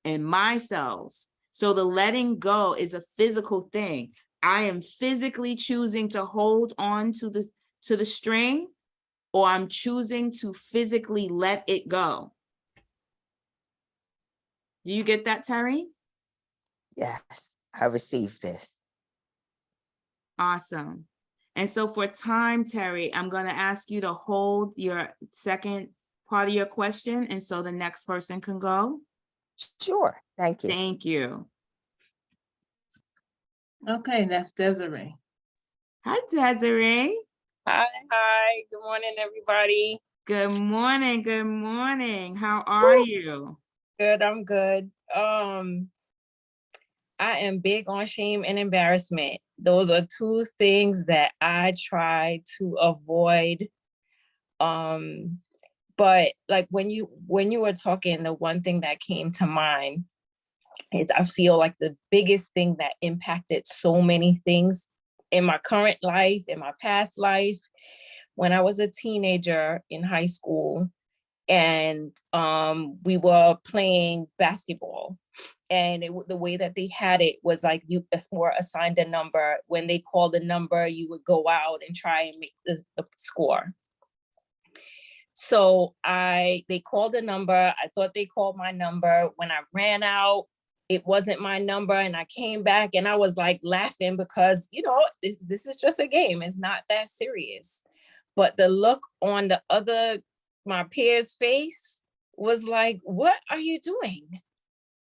in my cells. So the letting go is a physical thing. I am physically choosing to hold on to the string, or I'm choosing to physically let it go. Do you get that, Terry? Yes, I received this. Awesome. And so for time, Terry, I'm going to ask you to hold your second part of your question, and so the next person can go. Sure. Thank you. Thank you. Okay, that's Desiree. Hi, Desiree. Hi. Good morning, everybody. Good morning. Good morning. How are you? Good, I'm good. I am big on shame and embarrassment. Those are two things that I try to avoid. But like when you were talking, the one thing that came to mind is I feel like the biggest thing that impacted so many things in my current life, in my past life, when I was a teenager in high school, and we were playing basketball, and the way that they had it was like you were assigned a number. When they called the number, you would go out and try and make the score. So they called a number. I thought they called my number. When I ran out, it wasn't my number, and I came back and I was like laughing because, you know, this is just a game. It's not that serious. But the look on my peer's face was like, what are you doing?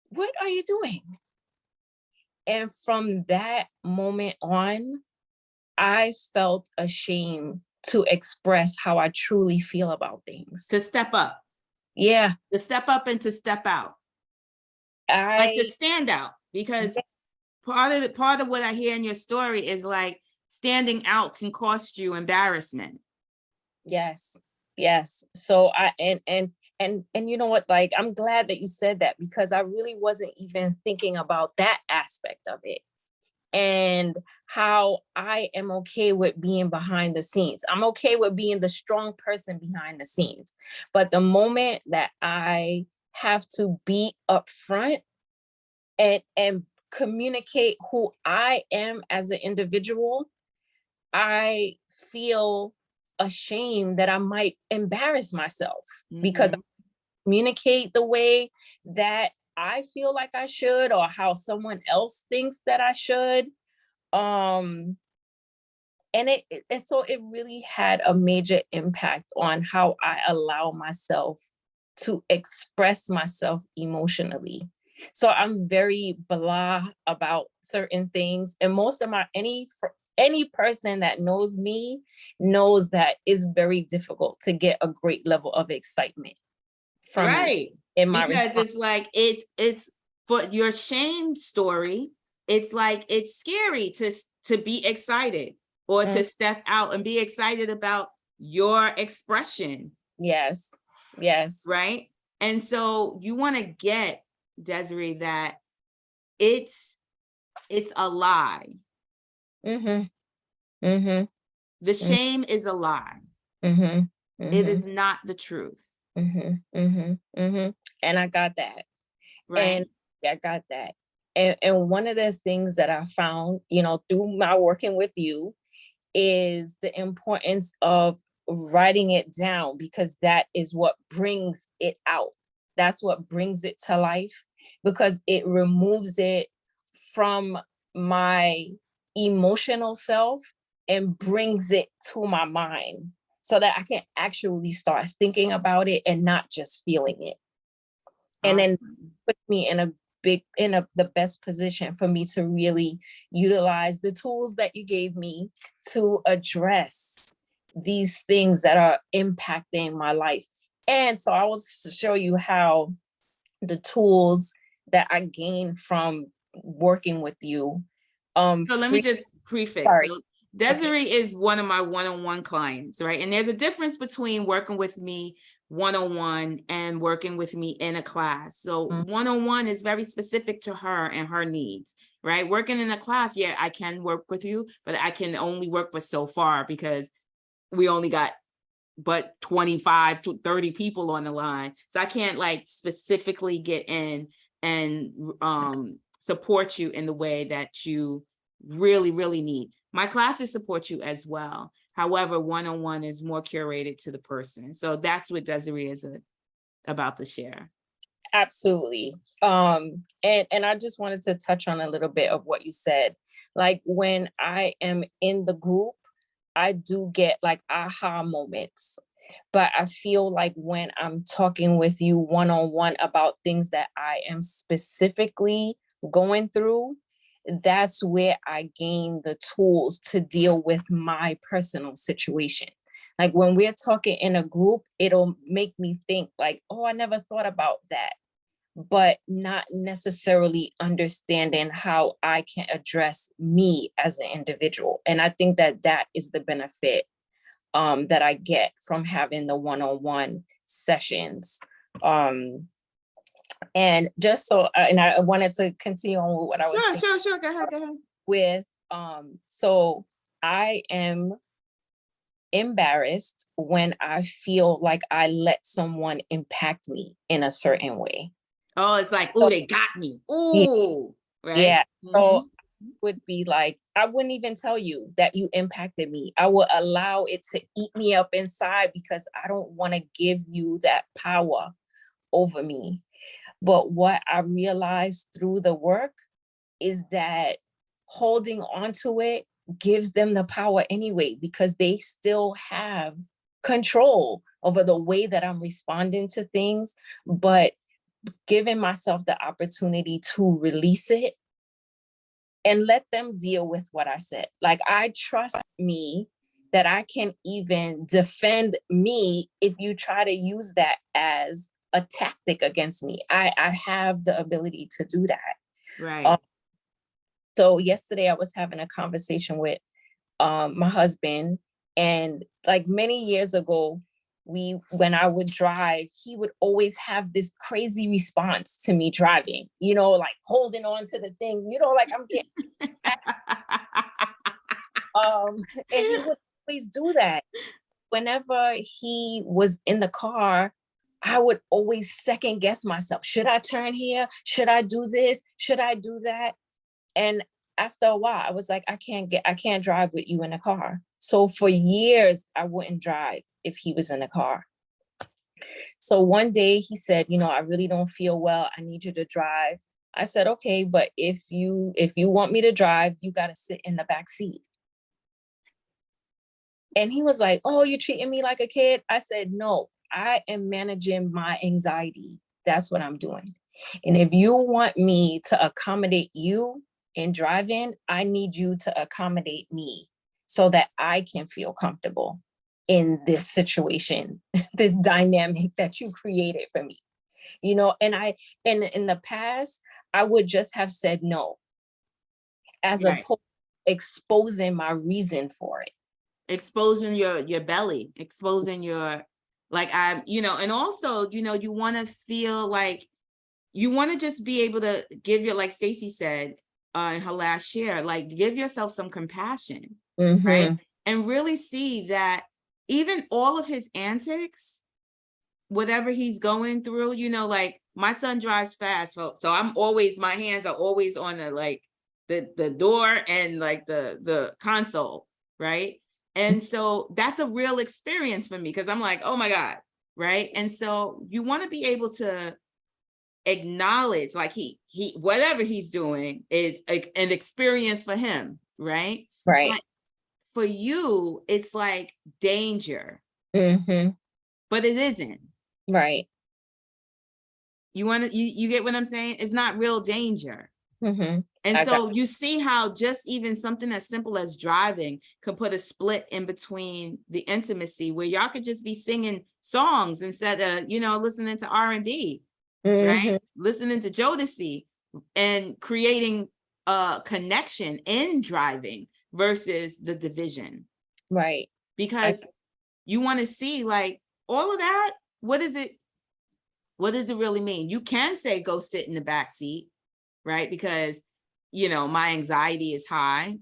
What are you doing? And from that moment on, I felt ashamed to express how I truly feel about things. To step up. Yeah. To step up and to step out. Like to stand out, because part of what I hear in your story is like standing out can cost you embarrassment. Yes. So and you know what, like, I'm glad that you said that, because I really wasn't even thinking about that aspect of it, and how I am okay with being behind the scenes. I'm okay with being the strong person behind the scenes. But the moment that I have to be upfront and communicate who I am as an individual, I feel ashamed that I might embarrass myself because I communicate the way that I feel like I should, or how someone else thinks that I should. And so it really had a major impact on how I allow myself to express myself emotionally. So I'm very blah about certain things, and most of any person that knows me knows that it's very difficult to get a great level of excitement from me in my because response. it's like it's for your shame story. It's like it's scary to be excited or to step out and be excited about your expression. Yes. Right. And so you want to get, Desiree, that it's a lie. The shame is a lie. It is not the truth. And I got that. Right. And I got that. And one of the things that I found, you know, through my working with you, is the importance of writing it down, because that is what brings it out. That's what brings it to life, because it removes it from my emotional self and brings it to my mind, so that I can actually start thinking about it and not just feeling it. And then put me in the best position for me to really utilize the tools that you gave me to address these things that are impacting my life. And so I will show you how the tools that I gained from working with you. So let me just prefix. Sorry. So Desiree is one of my one-on-one clients, right? And there's a difference between working with me one-on-one and working with me in a class. So one-on-one is very specific to her and her needs, right? Working in a class, yeah, I can work with you, but I can only work with so far because we only got but 25 to 30 people on the line. So I can't like specifically get in and support you in the way that you really, really need. My classes support you as well. However, one-on-one is more curated to the person. So that's what Desiree is about to share. Absolutely. And I just wanted to touch on a little bit of what you said. Like, when I am in the group, I do get like aha moments. But I feel like when I'm talking with you one-on-one about things that I am specifically going through, that's where I gain the tools to deal with my personal situation. Like, when we're talking in a group, it'll make me think like, oh, I never thought about that, but not necessarily understanding how I can address me as an individual. And I think that that is the benefit that I get from having the one-on-one sessions. And just so, and I wanted to continue on with what I was saying Sure. Go ahead. with, so I am embarrassed when I feel like I let someone impact me in a certain way. Oh, it's like, So- oh, they got me. Yeah. Ooh, right? Yeah. So Mhm. would be like, I wouldn't even tell you that you impacted me. I would allow it to eat me up inside because I don't want to give you that power over me. But what I realized through the work is that holding on to it gives them the power anyway, because they still have control over the way that I'm responding to things, but giving myself the opportunity to release it and let them deal with what I said. Like, I trust me that I can even defend me if you try to use that as a tactic against me. I have the ability to do that. Right. So yesterday I was having a conversation with my husband, and like many years ago, when I would drive, he would always have this crazy response to me driving, like holding on to the thing, like I'm getting and he would always do that. Whenever he was in the car, I would always second guess myself. Should I turn here? Should I do this? Should I do that? And after a while, I was like, I can't drive with you in a car. So for years, I wouldn't drive if he was in a car. So one day he said, I really don't feel well. I need you to drive. I said, okay, but if you want me to drive, you got to sit in the back seat. And he was like, oh, you're treating me like a kid. I said, no, I am managing my anxiety. That's what I'm doing. And if you want me to accommodate you in driving, I need you to accommodate me so that I can feel comfortable in this situation, this dynamic that you created for me. And in the past, I would just have said no, as Right. opposed to exposing my reason for it. Exposing your belly, exposing your, like, and also, you want to feel like you want to just be able to give your, like Stacy said in her last share, like give yourself some compassion, right? And really see that even all of his antics, whatever he's going through, like my son drives fast, so I'm always, my hands are always on the door and like the console, right? And so that's a real experience for me, because I'm like, oh my God, right? And so you want to be able to acknowledge, like he whatever he's doing is an experience for him, right? Right. But for you, it's like danger, but it isn't. Right. You get what I'm saying? It's not real danger. And so you see how just even something as simple as driving could put a split in between the intimacy, where y'all could just be singing songs instead of, listening to R&B, right? Listening to Jodeci and creating a connection in driving versus the division. Right. Because you want to see, like, all of that, what does it really mean? You can say, go sit in the back seat, right? Because my anxiety is high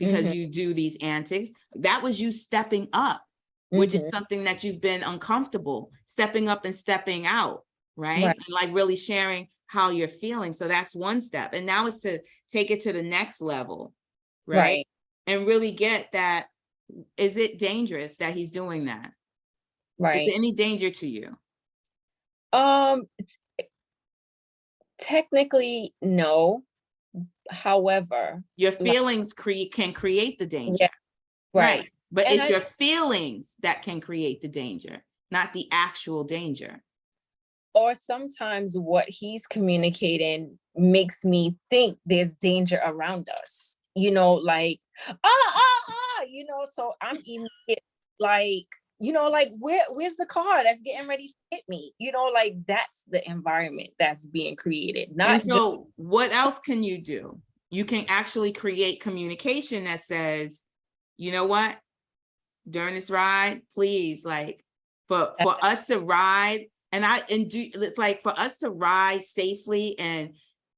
because you do these antics. That was you stepping up, which is something that you've been uncomfortable, stepping up and stepping out, right? And like really sharing how you're feeling. So that's one step. And now it's to take it to the next level, right? And really get that, is it dangerous that he's doing that? Is there any danger to you? Technically, no. However, your feelings can create the danger. Right. But it's your feelings that can create the danger, not the actual danger. Or sometimes what he's communicating makes me think there's danger around us, like, so I'm immediate, like, like, where's the car that's getting ready to hit me? Like, that's the environment that's being created. Not so what else can you do? You can actually create communication that says, you know what, during this ride, please, like, for us to ride it's like for us to ride safely and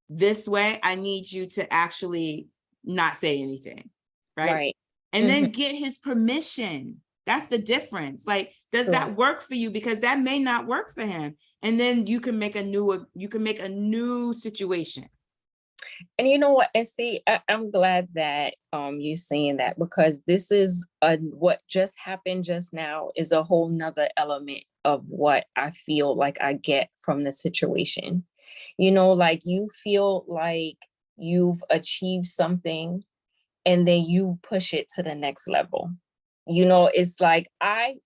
this way, I need you to actually not say anything, right? Right. And then get his permission. That's the difference. Like, does that work for you? Because that may not work for him. And then you can make a new situation. And you know what? And see, I'm glad that you're saying that, because this is what just happened just now is a whole nother element of what I feel like I get from the situation. You know, like you feel like you've achieved something and then you push it to the next level. You know, it's like I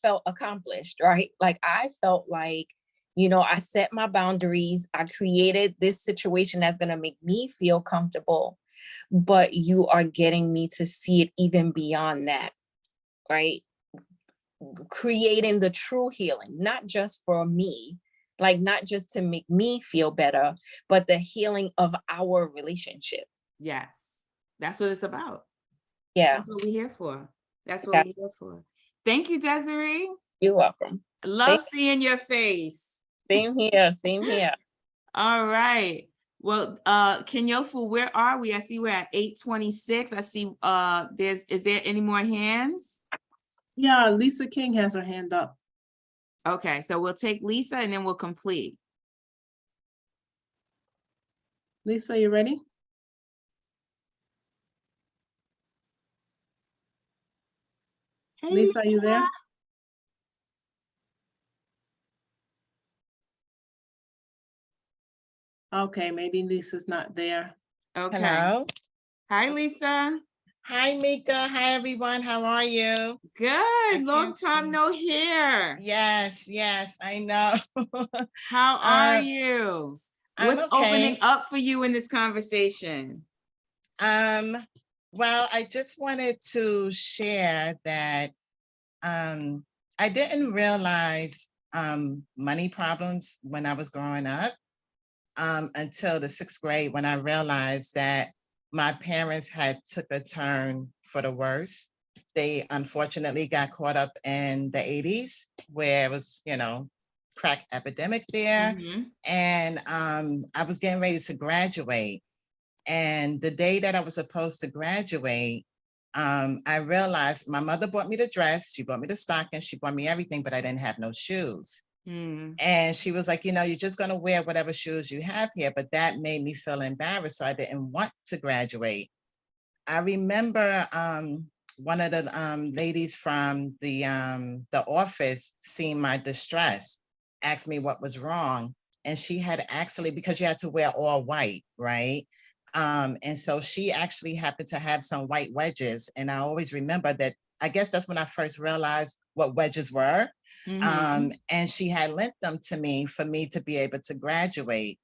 felt accomplished, right? Like I felt like, you know, I set my boundaries. I created this situation that's going to make me feel comfortable, but you are getting me to see it even beyond that, right? Creating the true healing, not just for me, like not just to make me feel better, but the healing of our relationship. Yes, that's what it's about. Yeah. That's what we're here for. That's what Yeah. we're here for. Thank you, Desiree. You're welcome. Love seeing your face. Same here. Same here. All right. Well, Kenyofu, where are we? I see we're at 8:26. I see is there any more hands? Yeah, Lisa King has her hand up. Okay, so we'll take Lisa and then we'll complete. Lisa, you ready? Hey, Lisa, are you there? Okay, maybe Lisa's not there. Okay. Hello. Hi, Lisa. Hi, Meika. Hi, everyone. How are you? Good. Long can't time see. no hear. Yes, yes, I know. How are you? I'm What's opening okay. up for you in this conversation? Well, I just wanted to share that I didn't realize money problems when I was growing up until the 6th grade, when I realized that my parents had took a turn for the worse. They unfortunately got caught up in the 80s, where it was, you know, crack epidemic there. And I was getting ready to graduate. And the day that I was supposed to graduate, I realized my mother bought me the dress, she bought me the stocking, she bought me everything, but I didn't have no shoes. And she was like, you know, you're just going to wear whatever shoes you have here. But that made me feel embarrassed. So I didn't want to graduate. I remember one of the ladies from the office seeing my distress, asked me what was wrong. And she had actually, because you had to wear all white, right? And so she actually happened to have some white wedges. And I always remember that, I guess that's when I first realized what wedges were. And she had lent them to me for me to be able to graduate.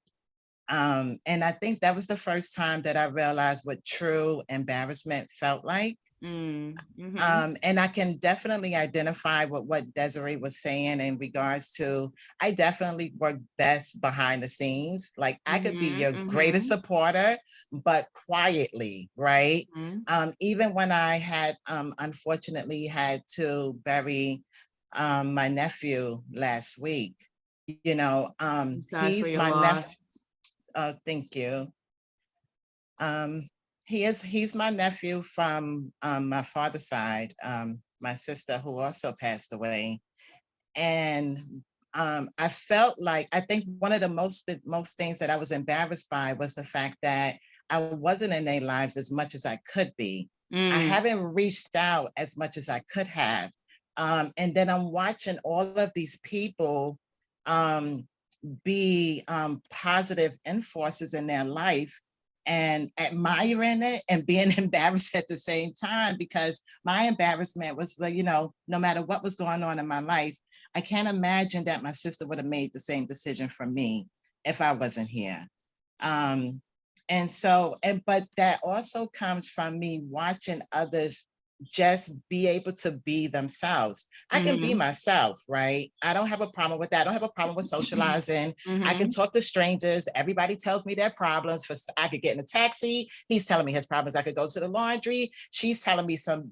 And I think that was the first time that I realized what true embarrassment felt like. And I can definitely identify with what Desiree was saying in regards to, I definitely work best behind the scenes. Like I could be your greatest supporter, but quietly, right? Even when I had unfortunately had to bury my nephew last week, you know, he's my nephew. Thank you. He's my nephew from my father's side, my sister who also passed away. And I felt like, I think one of the most things that I was embarrassed by was the fact that I wasn't in their lives as much as I could be. I haven't reached out as much as I could have. And then I'm watching all of these people be positive influences in their life and admiring it and being embarrassed at the same time, because my embarrassment was, well, you know, no matter what was going on in my life, I can't imagine that my sister would have made the same decision for me if I wasn't here. And so, but that also comes from me watching others just be able to be themselves. I can be myself, right? I don't have a problem with that. I don't have a problem with socializing. I can talk to strangers. Everybody tells me their problems. I could get in a taxi. He's telling me his problems. I could go to the laundry. She's telling me some,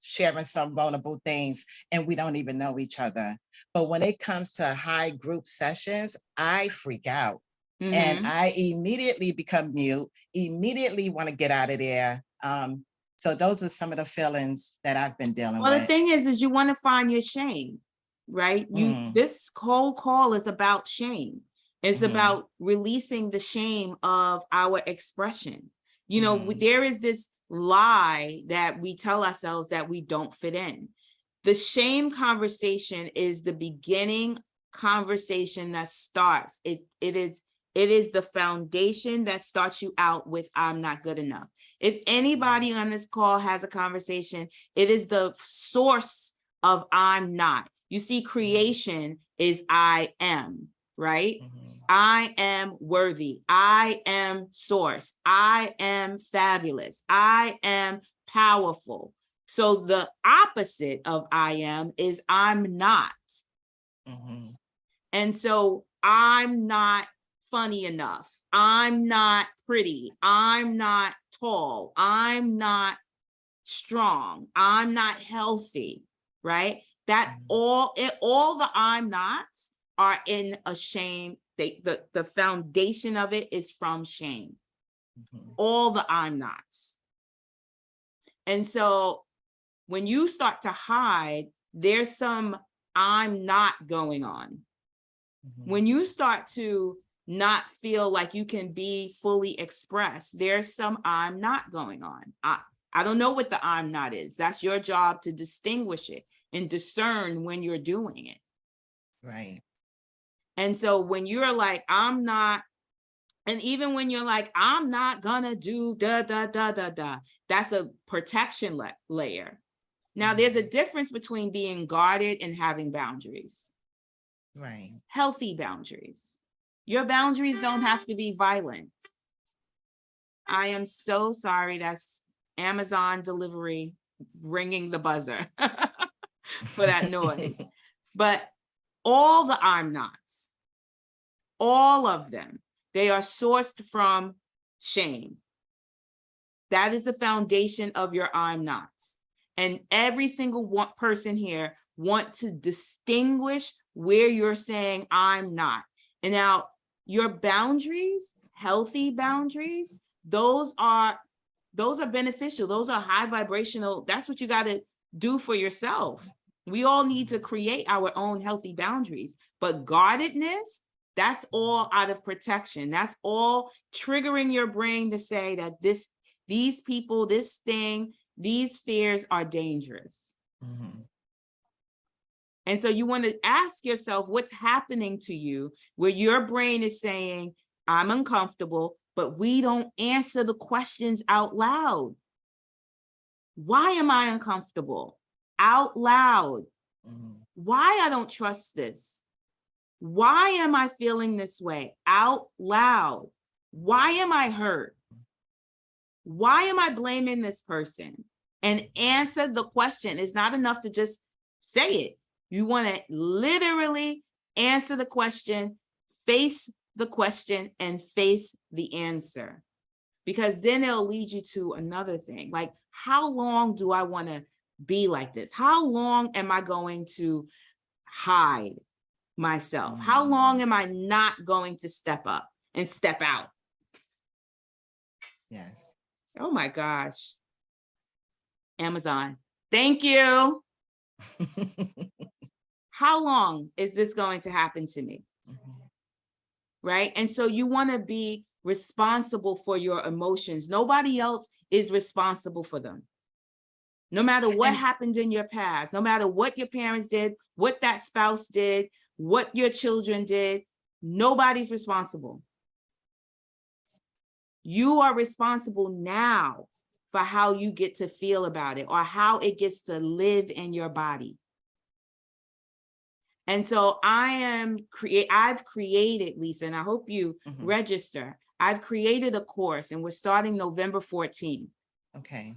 sharing some vulnerable things, and we don't even know each other. But when it comes to high group sessions, I freak out. And I immediately become mute, immediately want to get out of there. So those are some of the feelings that I've been dealing with. Well, the thing is you want to find your shame, right? This whole call is about shame. It's about releasing the shame of our expression. You know, there is this lie that we tell ourselves that we don't fit in. The shame conversation is the beginning conversation that starts. It is the foundation that starts you out with, I'm not good enough. If anybody on this call has a conversation, it is the source of I'm not. You see, creation is I am, right? I am worthy. I am source. I am fabulous. I am powerful. So the opposite of I am is I'm not. And so I'm not funny enough. I'm not pretty. I'm not tall. I'm not strong. I'm not healthy, right? That all the I'm nots are in a shame. The foundation of it is from shame. All the I'm nots. And so when you start to hide, there's some I'm not going on. When you start to not feel like you can be fully expressed, there's some I'm not going on. I don't know what the I'm not is. That's your job to distinguish it and discern when you're doing it. Right. And so when you're like, I'm not, and even when you're like, I'm not gonna do da, da, da, da, da, that's a protection layer. Now, there's a difference between being guarded and having boundaries. Right. Healthy boundaries. Your boundaries don't have to be violent. I am so sorry. That's Amazon delivery ringing the buzzer for that noise. But all the I'm nots, all of them, they are sourced from shame. That is the foundation of your I'm nots. And every single person here want to distinguish where you're saying I'm not. And now your boundaries, healthy boundaries, those are beneficial. Those are high vibrational. That's what you got to do for yourself. We all need to create our own healthy boundaries, but guardedness, that's all out of protection. That's all triggering your brain to say that these people, this thing, these fears are dangerous. And so you want to ask yourself what's happening to you where your brain is saying, I'm uncomfortable, but we don't answer the questions out loud. Why am I uncomfortable? Out loud. Why I don't trust this? Why am I feeling this way? Out loud. Why am I hurt? Why am I blaming this person? And answer the question. It's not enough to just say it. You want to literally answer the question, face the question, and face the answer. Because then it'll lead you to another thing. Like, how long do I want to be like this? How long am I going to hide myself? How long am I not going to step up and step out? Yes. Oh my gosh. Amazon, thank you. How long is this going to happen to me? Right? And so you want to be responsible for your emotions. Nobody else is responsible for them. No matter what happened in your past, no matter what your parents did, what that spouse did, what your children did, nobody's responsible. You are responsible now for how you get to feel about it or how it gets to live in your body. And so I've created, Lisa, and I hope you register. I've created a course and we're starting November 14th. Okay.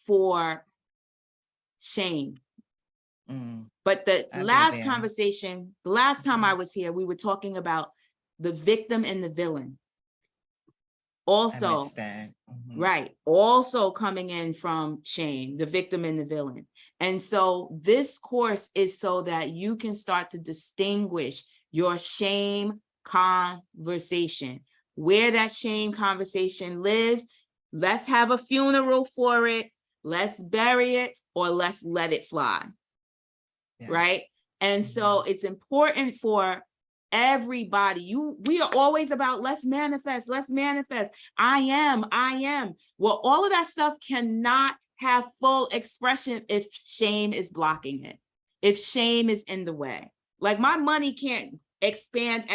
for shame. But the I'll be last there. conversation, the last time I was here, we were talking about the victim and the villain. I Also, missed that. right, also coming in from shame, the victim and the villain. And so this course is so that you can start to distinguish your shame conversation, where that shame conversation lives. Let's have a funeral for it. Let's bury it, or let's let it fly. Yes. Right? And so it's important for everybody. We are always about let's manifest. I am. Well, all of that stuff cannot have full expression if shame is blocking it, if shame is in the way. Like my money can't expand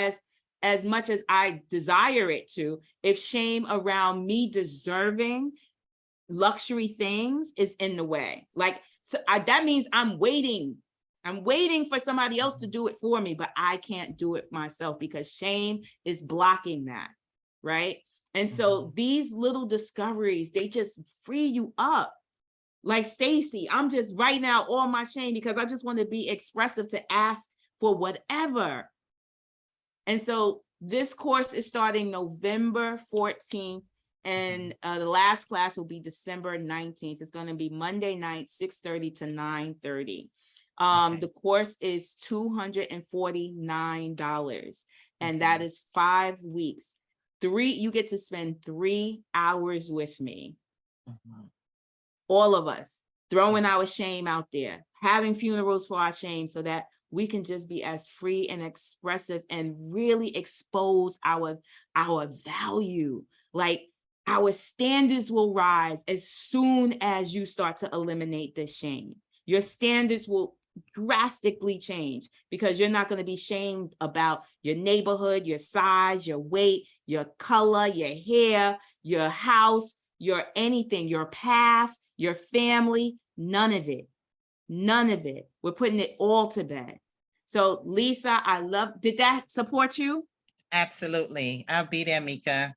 as much as I desire it to if shame around me deserving luxury things is in the way. Like, so that means I'm waiting for somebody else to do it for me, but I can't do it myself because shame is blocking that, right? And so these little discoveries, they just free you up. Like Stacy, I'm just right now all my shame because I just want to be expressive to ask for whatever. And so this course is starting November 14th. And the last class will be December 19th. It's going to be Monday night, 6:30 to 9:30. The course is $249, and that is 5 weeks. You get to spend 3 hours with me. All of us throwing our shame out there, having funerals for our shame so that we can just be as free and expressive and really expose our value. Like our standards will rise as soon as you start to eliminate this shame. Your standards will drastically change because you're not going to be shamed about your neighborhood, your size, your weight, your color, your hair, your house, your anything, your past, your family, none of it. We're putting it all to bed. So Lisa, did that support you? Absolutely. I'll be there, Meika.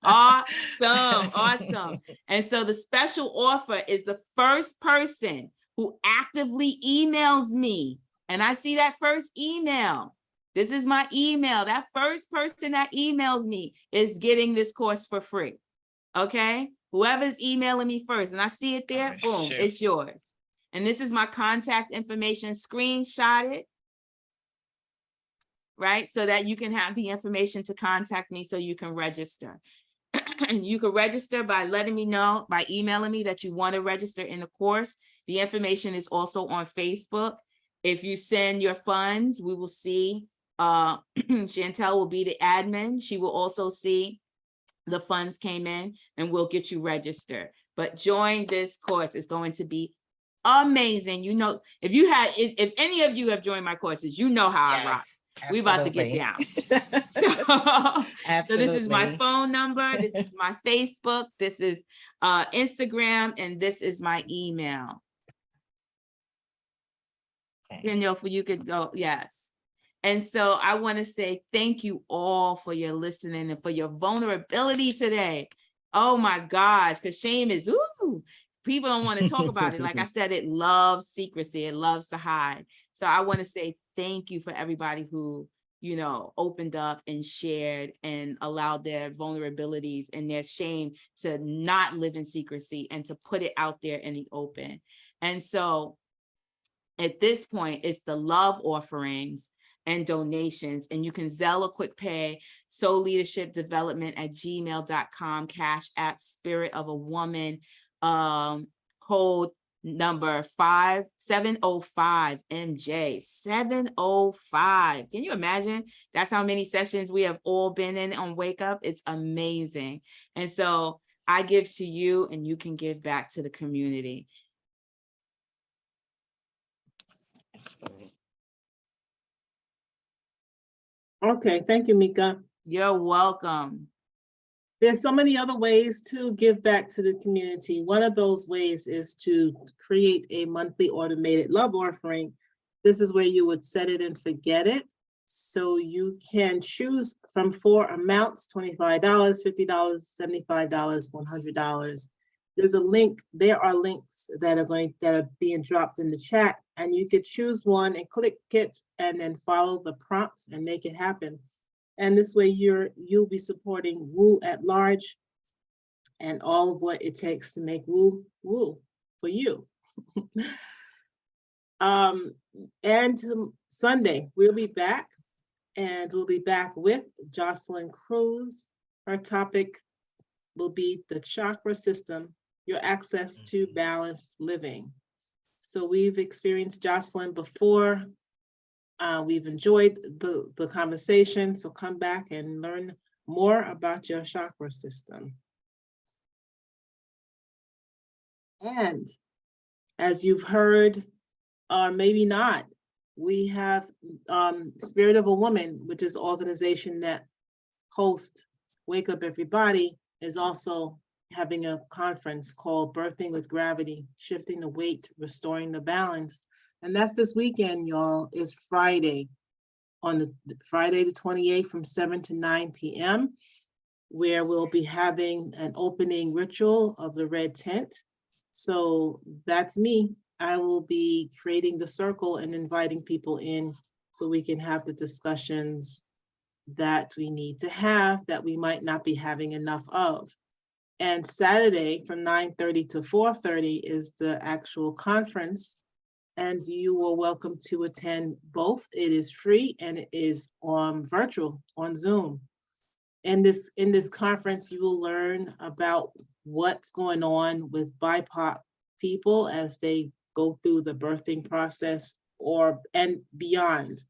Awesome. And so the special offer is the first person who actively emails me, and I see that first email. This is my email. That first person that emails me is getting this course for free. Okay? Whoever's emailing me first, and I see it there, boom, it's yours. And this is my contact information. Screenshot it, right? So that you can have the information to contact me so you can register. And you can register by letting me know, by emailing me that you want to register in the course. The information is also on Facebook. If you send your funds, we will see, Chantel will be the admin. She will also see the funds came in and we'll get you registered. But join this course. It's going to be amazing. You know, if any of you have joined my courses, you know how I rock. We about to get down. So this is my phone number. This is my Facebook. This is Instagram, and this is my email. Danielle, for you could go, yes. And so I want to say thank you all for your listening and for your vulnerability today. Oh my gosh, because shame is, people don't want to talk about it. Like I said, it loves secrecy. It loves to hide. So I want to say thank you for everybody who, you know, opened up and shared and allowed their vulnerabilities and their shame to not live in secrecy and to put it out there in the open. And so at this point, it's the love offerings and donations, and you can Zelle a quick pay, Soul Leadership Development at gmail.com, cash at Spirit of a Woman, code number 5705 MJ 705. Can you imagine? That's how many sessions we have all been in on Wake Up. It's amazing. And so I give to you and you can give back to the community. Okay, thank you, Meika. You're welcome. There's so many other ways to give back to the community. One of those ways is to create a monthly automated love offering. This is where you would set it and forget it. So you can choose from 4 amounts, $25, $50, $75, $100. There's a link, there are links that are being dropped in the chat, and you could choose one and click it and then follow the prompts and make it happen. And this way you'll be supporting Woo at Large and all of what it takes to make Woo Woo for you. And Sunday, we'll be back, and we'll be back with Jocelyn Cruz. Her topic will be the chakra system, your access to balanced living. So we've experienced Jocelyn before. We've enjoyed the conversation, so come back and learn more about your chakra system. And as you've heard, or maybe not, we have Spirit of a Woman, which is an organization that hosts Wake Up Everybody, is also having a conference called Birthing with Gravity, Shifting the Weight, Restoring the Balance. And that's this weekend, y'all. It's Friday, on the Friday the 28th from 7 to 9 p.m., where we'll be having an opening ritual of the red tent. So that's me. I will be creating the circle and inviting people in so we can have the discussions that we need to have that we might not be having enough of. And Saturday from 9:30 to 4:30 is the actual conference, and you are welcome to attend both. It is free and it is virtual on Zoom. In this conference, you will learn about what's going on with BIPOC people as they go through the birthing process and beyond.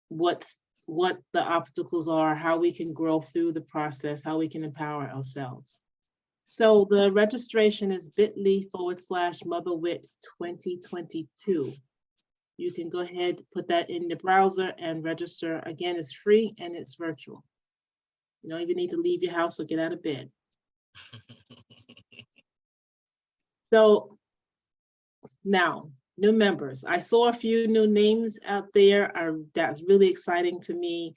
What the obstacles are, how we can grow through the process, how we can empower ourselves. So the registration is bit.ly/MotherWit 2022. You can go ahead, put that in the browser and register. Again, it's free and it's virtual. You don't even need to leave your house or get out of bed. So now, new members. I saw a few new names out there. That's really exciting to me.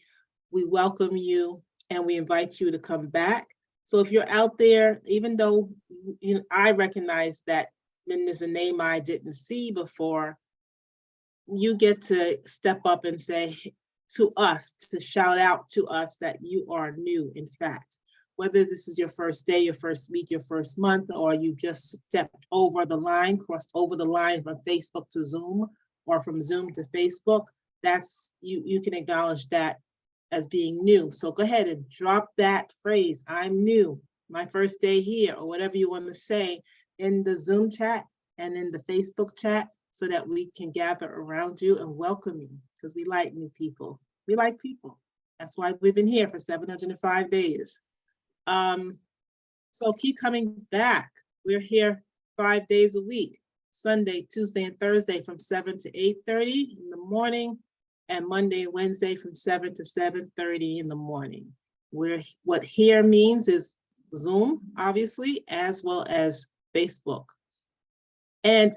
We welcome you and we invite you to come back. So if you're out there, even though I recognize that then there's a name I didn't see before, you get to step up and say to us, to shout out to us that you are new, in fact. Whether this is your first day, your first week, your first month, or you just stepped over the line, crossed over the line from Facebook to Zoom, or from Zoom to Facebook, that's you can acknowledge that as being new. So go ahead and drop that phrase, I'm new, my first day here, or whatever you want to say in the Zoom chat and in the Facebook chat, so that we can gather around you and welcome you, because we like new people. We like people. That's why we've been here for 705 days. So keep coming back. We're here 5 days a week, Sunday, Tuesday, and Thursday from 7 to 8:30 in the morning, and Monday and Wednesday from 7 to 7:30 in the morning. What here means is Zoom, obviously, as well as Facebook. And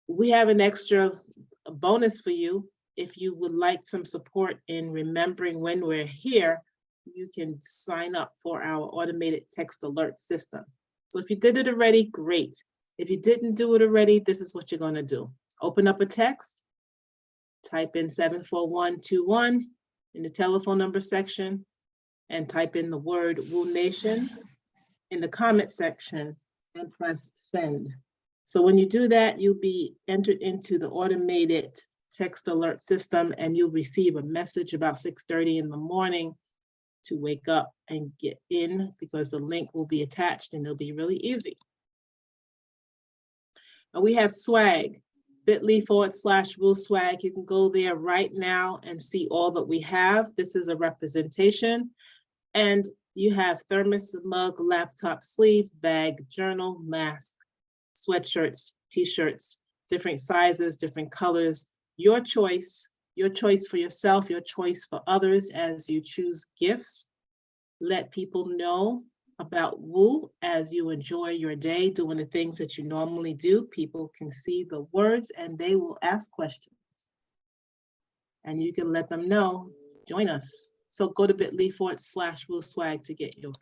we have an extra bonus for you. If you would like some support in remembering when we're here, you can sign up for our automated text alert system. So if you did it already, great. If you didn't do it already, this is what you're going to do. Open up a text, type in 74121 in the telephone number section, and type in the word Woo Nation in the comment section and press send. So when you do that, you'll be entered into the automated text alert system, and you'll receive a message about 6:30 in the morning to wake up and get in, because the link will be attached and it'll be really easy. And we have swag, bit.ly/Woo Swag. You can go there right now and see all that we have. This is a representation. And you have thermos, mug, laptop sleeve, bag, journal, mask, sweatshirts, t-shirts, different sizes, different colors, your choice for yourself, your choice for others as you choose gifts. Let people know about Woo as you enjoy your day doing the things that you normally do. People can see the words and they will ask questions. and you can let them know, join us. So go to bit.ly/WooSwag to get yours.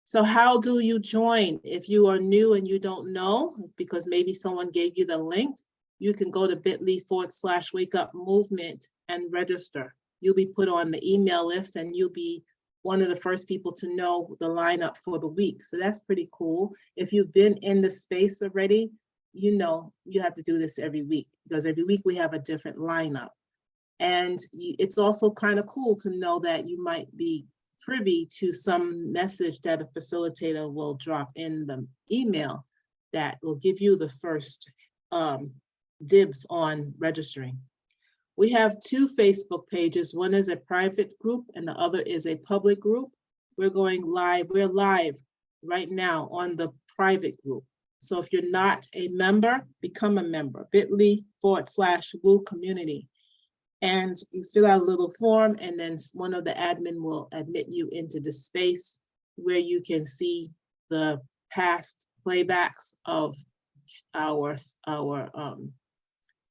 So how do you join? If you are new and you don't know, because maybe someone gave you the link, you can go to bit.ly/wakeupmovement and register. You'll be put on the email list and you'll be one of the first people to know the lineup for the week. So that's pretty cool. If you've been in the space already, you know you have to do this every week, because every week we have a different lineup. And it's also kind of cool to know that you might be privy to some message that a facilitator will drop in the email that will give you the first dibs on registering. We have 2 Facebook pages. One is a private group and the other is a public group. We're going live. We're live right now on the private group. So if you're not a member, become a member. bit.ly/Woo Community. And you fill out a little form and then one of the admin will admit you into the space where you can see the past playbacks of our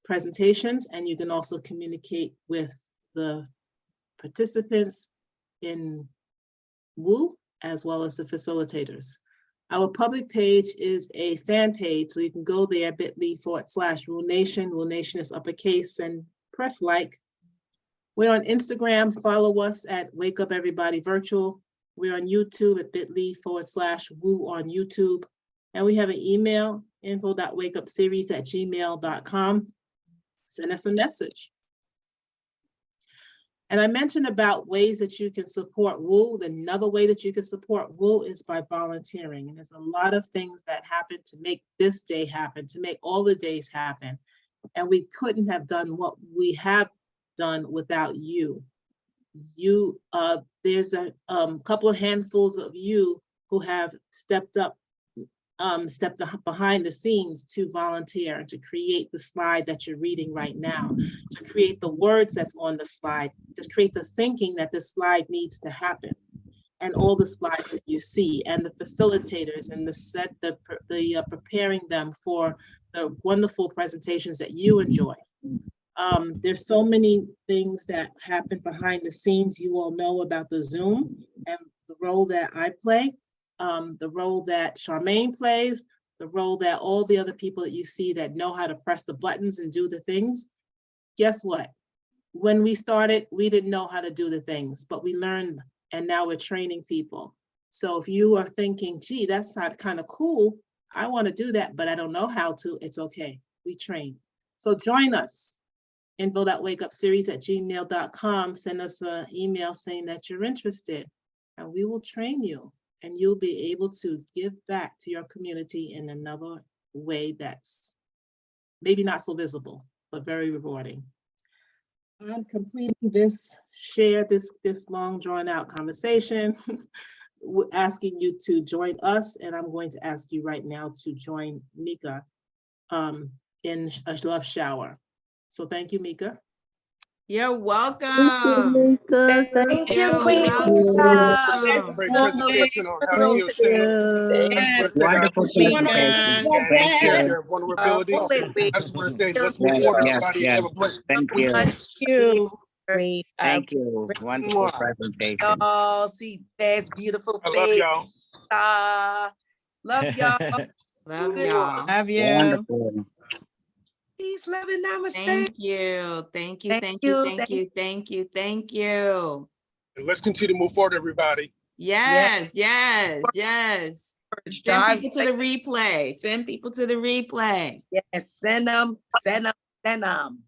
presentations, and you can also communicate with the participants in Woo as well as the facilitators. Our public page is a fan page, so you can go there, bit.ly/Woo Nation. Woo Nation is uppercase, and press like. We're on Instagram, follow us at Wake Up Everybody Virtual. We're on YouTube at bit.ly/Woo on YouTube. And we have an email, info.wakeupseries@gmail.com. Send us a message. And I mentioned about ways that you can support Woo. Another way that you can support Woo is by volunteering. And there's a lot of things that happen to make this day happen, to make all the days happen. And we couldn't have done what we have done without you. There's a couple of handfuls of you who have stepped behind the scenes to volunteer, to create the slide that you're reading right now, to create the words that's on the slide, to create the thinking that this slide needs to happen, and all the slides that you see, and the facilitators and the preparing them for the wonderful presentations that you enjoy. There's so many things that happen behind the scenes. You all know about the Zoom and the role that I play, the role that Charmaine plays, the role that all the other people that you see that know how to press the buttons and do the things. Guess what? When we started, we didn't know how to do the things, but we learned, and now we're training people. So if you are thinking, gee, that's not kind of cool, I want to do that, but I don't know how to, it's okay. We train. So join us. info.wakeupseries@gmail.com. Send us an email saying that you're interested, and we will train you, and you'll be able to give back to your community in another way that's maybe not so visible, but very rewarding. I'm completing this long drawn out conversation, asking you to join us, and I'm going to ask you right now to join Meika in a love shower. So thank you, Meika. You're welcome. Thank you, You're Queen. welcome. Great presentation on how to heal shame. I just want to say that I Wonderful appreciate you presentation. and Thank take you. care of vulnerability. I just want to say, let's move Yes, forward, yes, everybody. yes. Have a blessed Thank week. you. Great. Thank you. Wonderful presentation. Y'all see that's beautiful I love face. y'all. Love y'all. Love y'all. Love you. Wonderful. Peace, love, and namaste. Thank you. Thank you. Thank you. Thank you. Thank you. Thank you. And let's continue to move forward, everybody. Yes, yes, yes. Send people to the replay. Send people to the replay. Yes, send them, send them, send them.